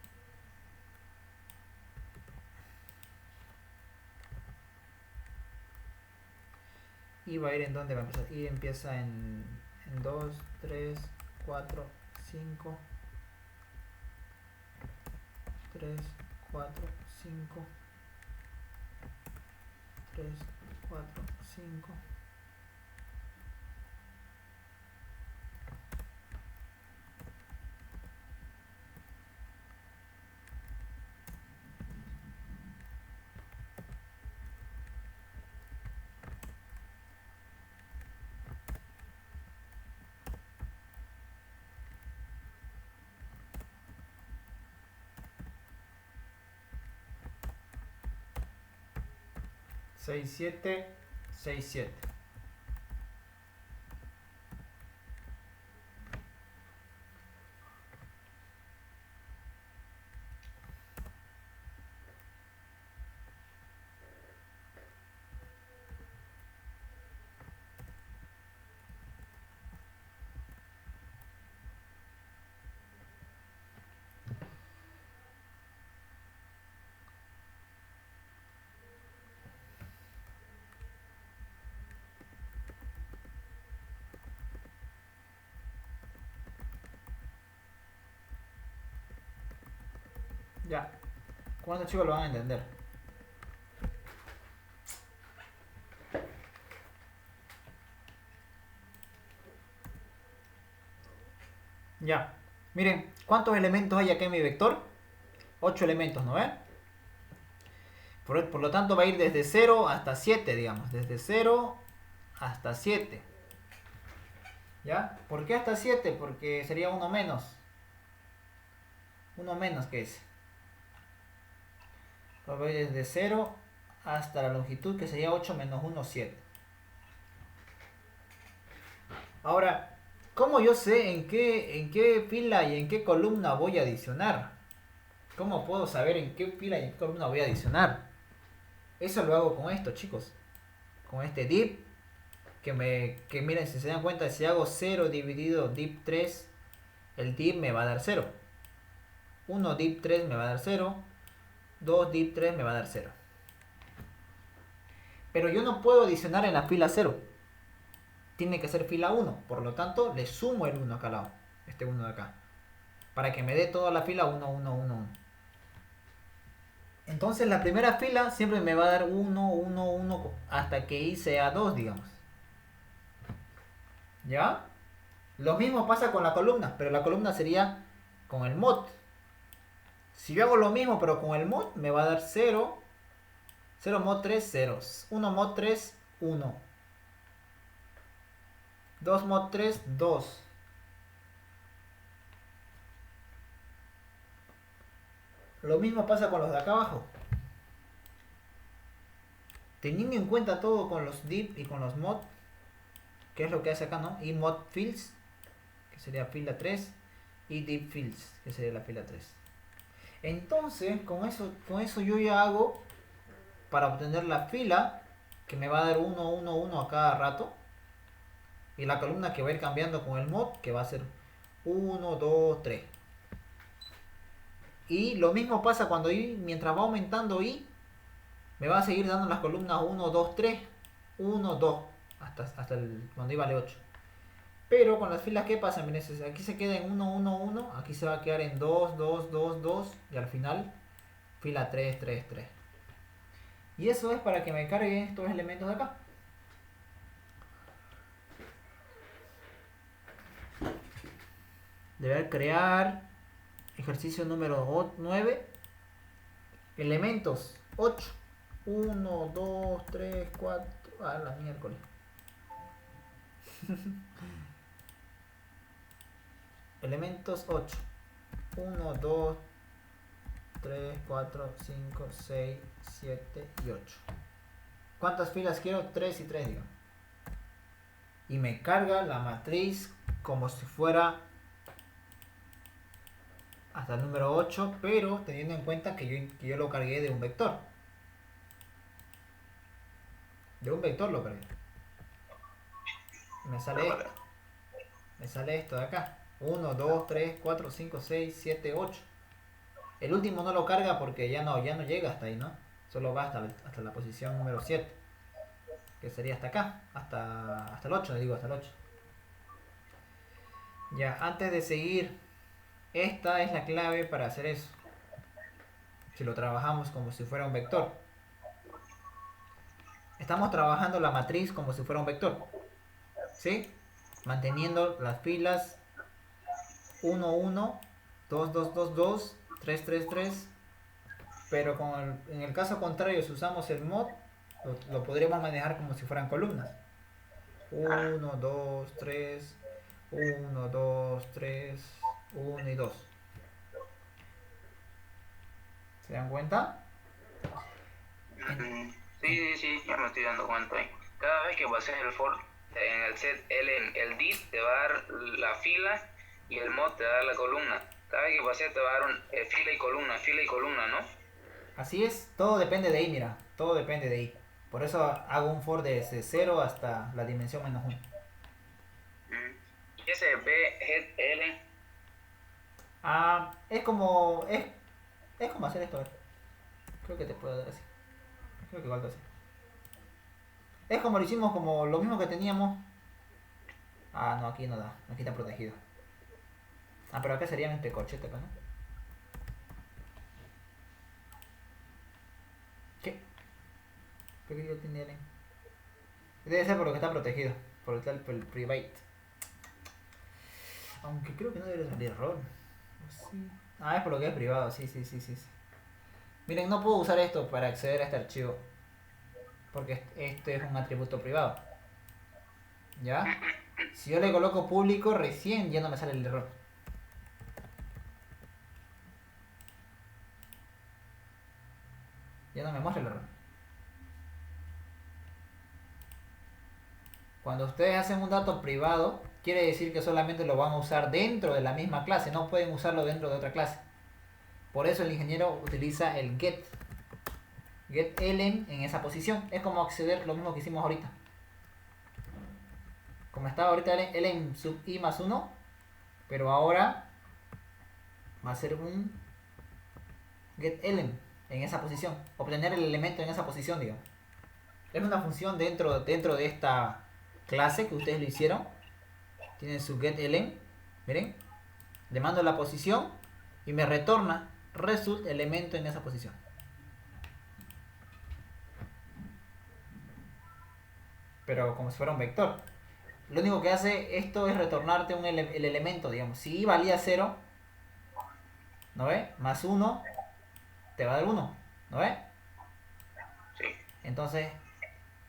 Y va a ir en dónde va a empezar. Y empieza en 2, 3, 4, 5. 3, 4, 5. 3, 4, 5. Seis, 7, 6, 7. Ya. ¿Cuántos chicos lo van a entender? Ya. Miren, ¿cuántos elementos hay acá en mi vector? 8 elementos, ¿no ven? Por lo tanto va a ir desde 0 hasta 7, digamos. Desde 0 hasta 7. ¿Ya? ¿Por qué hasta 7? Porque sería uno menos. Uno menos que ese. Va a ir desde 0 hasta la longitud, que sería 8 menos 1, 7. Ahora, ¿cómo yo sé en qué fila y en qué columna voy a adicionar? ¿Cómo puedo saber en qué fila y en qué columna voy a adicionar? Eso lo hago con esto, chicos. Con este div. Que miren, si se dan cuenta, si hago 0 dividido div 3, el div me va a dar 0. 1 div 3 me va a dar 0. 2 div 3 me va a dar 0. Pero yo no puedo adicionar en la fila 0. Tiene que ser fila 1. Por lo tanto, le sumo el 1 acá al lado. Este 1 de acá. Para que me dé toda la fila 1, 1, 1, 1. Entonces la primera fila siempre me va a dar 1, 1, 1 hasta que i sea 2, digamos. ¿Ya? Lo mismo pasa con la columna, pero la columna sería con el mod. Si yo hago lo mismo pero con el mod, me va a dar 0, 0 mod 3, 0, 1 mod 3, 1, 2 mod 3, 2. Lo mismo pasa con los de acá abajo. Teniendo en cuenta todo con los div y con los mod, que es lo que hace acá, ¿no? Y mod fields, que sería fila 3, y div fields, que sería la fila 3. Entonces, con eso yo ya hago para obtener la fila que me va a dar 1, 1, 1 a cada rato. Y la columna que va a ir cambiando con el mod, que va a ser 1, 2, 3. Y lo mismo pasa cuando i, mientras va aumentando i, me va a seguir dando las columnas 1, 2, 3, 1, 2, hasta cuando i vale 8. Pero con las filas, ¿qué pasa? Miren, aquí se queda en 1, 1, 1, aquí se va a quedar en 2, 2, 2, 2, y al final, fila 3, 3, 3. Y eso es para que me cargue estos elementos de acá. Deber crear ejercicio número 9, elementos 8, 1, 2, 3, 4, a la miércoles. Elementos 8. 1, 2, 3, 4, 5, 6, 7 y 8. ¿Cuántas filas quiero? 3 y 3, digo. Y me carga la matriz como si fuera hasta el número 8, pero teniendo en cuenta que yo lo cargué de un vector. De un vector lo cargué. Me sale esto. Me sale esto de acá. 1, 2, 3, 4, 5, 6, 7, 8. El último no lo carga porque ya no llega hasta ahí, ¿no? Solo va hasta la posición número 7. Que sería hasta acá. Hasta el 8, le digo, hasta el 8. Ya, antes de seguir, esta es la clave para hacer eso. Si lo trabajamos como si fuera un vector. Estamos trabajando la matriz como si fuera un vector. ¿Sí? Manteniendo las filas 1, 1, 2, 2, 2, 2, 3, 3, 3. Pero en el caso contrario, si usamos el mod, lo podríamos manejar como si fueran columnas. 1, 2, 3, 1, 2, 3, 1 y 2. ¿Se dan cuenta? Sí, ya me estoy dando cuenta ahí. Cada vez que pases el for en el set el div te va a dar la fila y el mod te va a dar la columna. Cada vez que pases te va a dar fila y columna, ¿no? Así es, todo depende de ahí, mira, todo depende de ahí. Por eso hago un for desde 0 hasta la dimensión menos 1. Y ese B, head, L. Es como hacer esto, a ver. Creo que te puedo dar así. Creo que igual te hace. Es como lo hicimos, como lo mismo que teníamos. No, aquí no da, aquí está protegido. Pero acá sería este corchete acá, ¿no? ¿Qué? ¿Por qué yo tiene L? Debe ser por lo que está protegido, por el private. Aunque creo que no debería salir error. Sí. Es por lo que es privado, sí. Miren, no puedo usar esto para acceder a este archivo. Porque este es un atributo privado. ¿Ya? Si yo le coloco público, recién ya no me sale el error. Ya no me muestra el error. Cuando ustedes hacen un dato privado, quiere decir que solamente lo van a usar dentro de la misma clase. No pueden usarlo dentro de otra clase. Por eso el ingeniero utiliza el getElem en esa posición. Es como acceder lo mismo que hicimos ahorita. Como estaba ahorita Elem sub i más 1, pero ahora va a ser un getElem en esa posición. Obtener el elemento en esa posición, digamos. Es una función dentro de esta clase que ustedes lo hicieron. Tienen su getElem. Miren. Le mando la posición y me retorna result elemento en esa posición. Pero como si fuera un vector. Lo único que hace esto es retornarte el elemento, digamos. Si i valía 0, ¿no ve? Más 1 te va a dar 1, ¿no ve? Sí. Entonces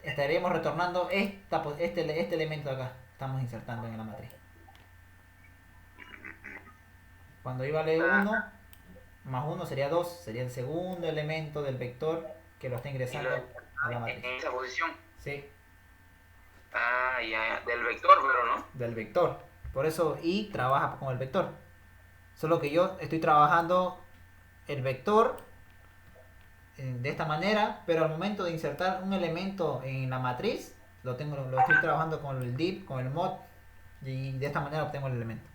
estaríamos retornando este elemento de acá. Estamos insertando en la matriz. Cuando i vale 1, más 1 sería 2. Sería el segundo elemento del vector que lo está ingresando a la matriz. En esa posición. Sí. Ya. Del vector, pero no. Del vector. Por eso i trabaja con el vector. Solo que yo estoy trabajando el vector de esta manera, pero al momento de insertar un elemento en la matriz, lo estoy trabajando con el div, con el mod, y de esta manera obtengo el elemento.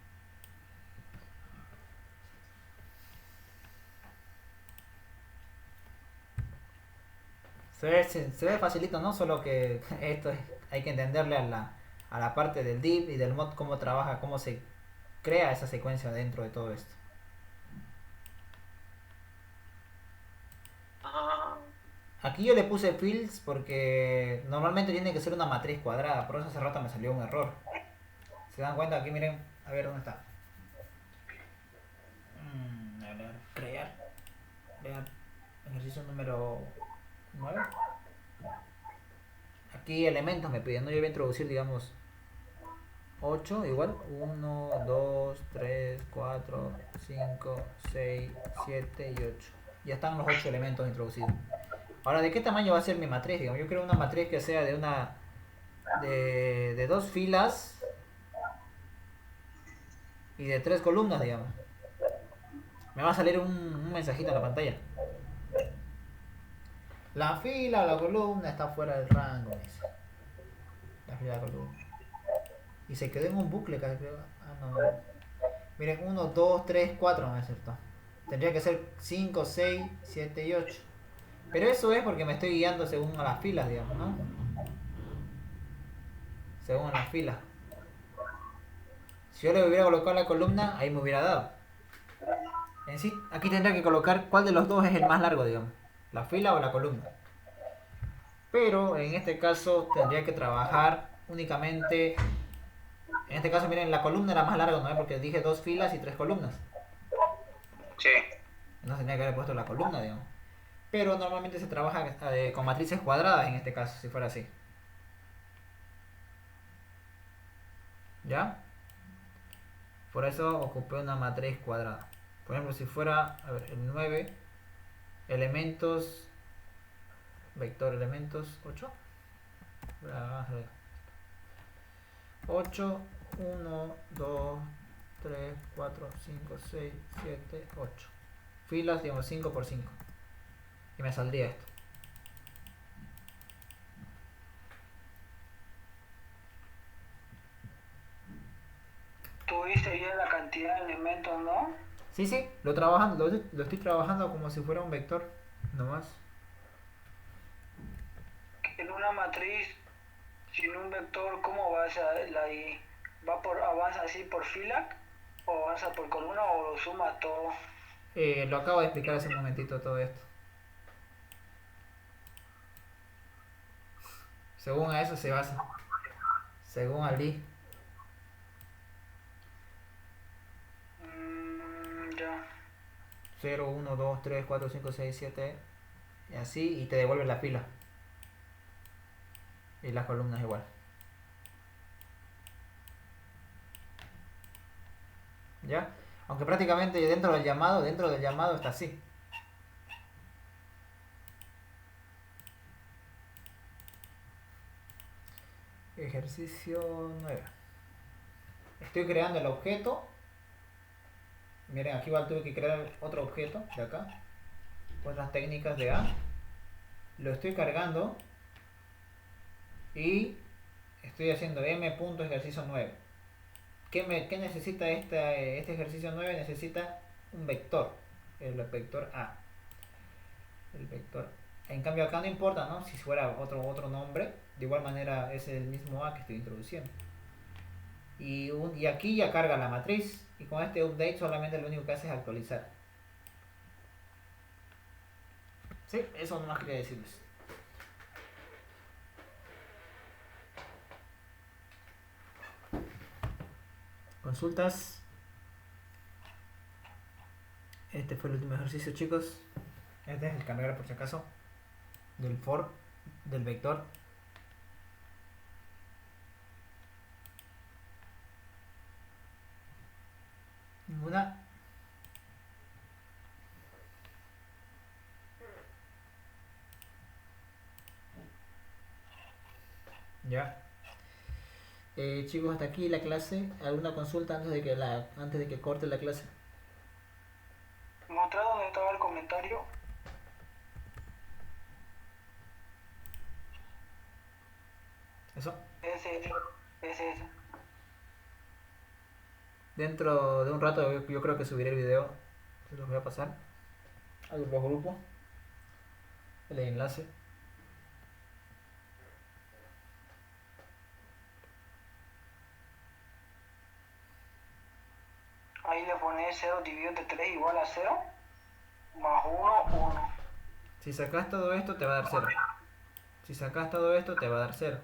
Se ve facilito, ¿no? Solo que esto hay que entenderle a la parte del div y del mod cómo trabaja, cómo se crea esa secuencia dentro de todo esto. Aquí yo le puse fields porque normalmente tiene que ser una matriz cuadrada, por eso hace rato me salió un error. ¿Se dan cuenta? Aquí miren, a ver dónde está. A ver, crear. Vean, ejercicio número 9. Aquí elementos me piden, ¿no? Yo voy a introducir, digamos, 8 igual. 1, 2, 3, 4, 5, 6, 7 y 8. Ya están los 8 elementos introducidos. Ahora, ¿de qué tamaño va a ser mi matriz? Digamos, yo quiero una matriz que sea de 2 filas y de 3 columnas, digamos. Me va a salir un mensajito en la pantalla. La fila o la columna está fuera del rango, dice. La fila o la columna. Y se quedó en un bucle, creo. Ah, no. Miren, 1, 2, 3, 4 me acertó. Tendría que ser 5, 6, 7 y 8. Pero eso es porque me estoy guiando según a las filas, digamos, ¿no? Según a las filas. Si yo le hubiera colocado la columna, ahí me hubiera dado. En sí, aquí tendría que colocar cuál de los dos es el más largo, digamos. La fila o la columna. Pero en este caso tendría que trabajar únicamente... En este caso, miren, la columna era más larga, ¿no? Porque dije 2 filas y 3 columnas. Sí. No tendría que haber puesto la columna, digamos. Pero normalmente se trabaja con matrices cuadradas en este caso, si fuera así. ¿Ya? Por eso ocupé una matriz cuadrada. Por ejemplo, si fuera, a ver, el 9 elementos, vector elementos 8. 8, 1, 2, 3, 4, 5, 6, 7, 8. Filas, digamos, 5 por 5. Y me saldría esto. Tuviste ya la cantidad de elementos, ¿no? Sí, sí, lo estoy trabajando como si fuera un vector, nomás. En una matriz sin un vector, ¿cómo vas a la y avanza así por fila o avanza por columna o lo sumas todo? Lo acabo de explicar hace un momentito todo esto. Según a eso se basa. Según Ali. Ya. 0, 1, 2, 3, 4, 5, 6, 7. Y así, y te devuelve la fila. Y las columnas igual. ¿Ya? Aunque prácticamente dentro del llamado está así. Ejercicio 9. Estoy creando el objeto. Miren, aquí igual tuve que crear otro objeto de acá. Con las técnicas de A. Lo estoy cargando. Y estoy haciendo m.ejercicio 9. ¿Qué necesita este ejercicio 9? Necesita un vector. El vector A. El vector. En cambio acá no importa, ¿no? Si fuera otro nombre. De igual manera es el mismo A que estoy introduciendo. Y aquí ya carga la matriz. Y con este update solamente lo único que hace es actualizar. Sí, eso no más quería decirles. Consultas. Este fue el último ejercicio, chicos. Este es el cargar por si acaso. Del for. Del vector. Ninguna. Ya. Chicos, hasta aquí la clase. ¿Alguna consulta antes de que corte la clase? Mostrar dónde estaba el comentario. Eso. Ese. Dentro de un rato yo creo que subiré el video. Se los voy a pasar a los grupos. El enlace. Ahí le pones 0 dividido entre 3 igual a 0. Más 1, 1. Si sacas todo esto te va a dar 0. Si sacas todo esto te va a dar 0.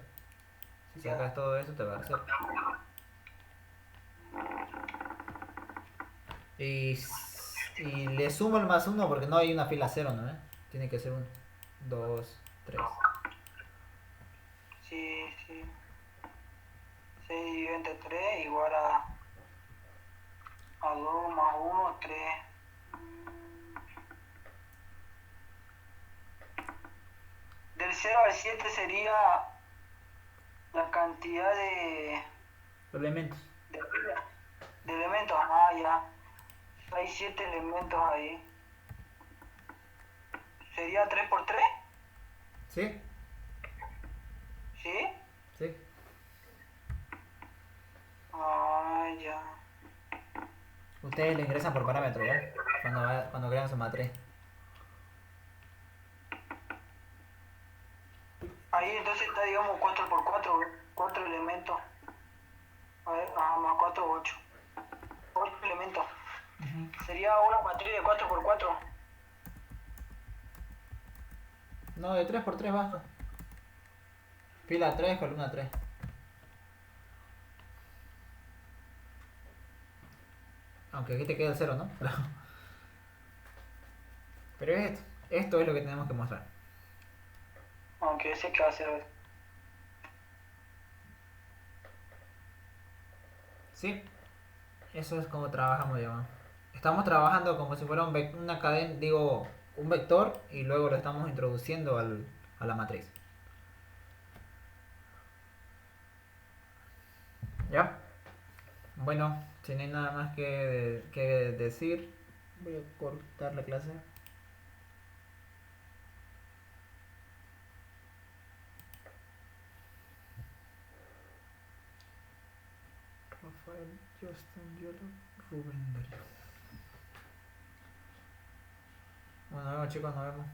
Si sacas todo esto te va a dar 0. Y le sumo el más 1 porque no hay una fila 0, ¿no? Tiene que ser 1, 2, 3. Sí. 6 dividido entre 3 igual a 2 más 1, 3. Del 0 al 7 sería la cantidad Elementos. de, de elementos. Ah, ya. Hay 7 elementos ahí. ¿Sería 3 por 3? ¿Sí? ¿Sí? Sí. Ah, ya. Ustedes le ingresan por parámetro, ¿ya? Cuando crean su matriz. Ahí entonces está, digamos, 4 por 4, 4 elementos. A ver, más 4, 8. 8 elementos. Sería una matriz de 4 por 4. No, de 3 por 3 basta. Fila 3, columna 3. Aunque aquí te queda el 0, ¿no? Pero es esto. Esto es lo que tenemos que mostrar. Aunque ese que va a ser. ¿Sí? Eso es como trabajamos, ya. Estamos trabajando como si fuera una cadena, digo, un vector y luego lo estamos introduciendo a la matriz. ¿Ya? Bueno, si no hay nada más que decir, voy a cortar la clase. Rafael, Justin, Yolo, Rubén Darío. Bueno, nos vemos chicos, nos vemos.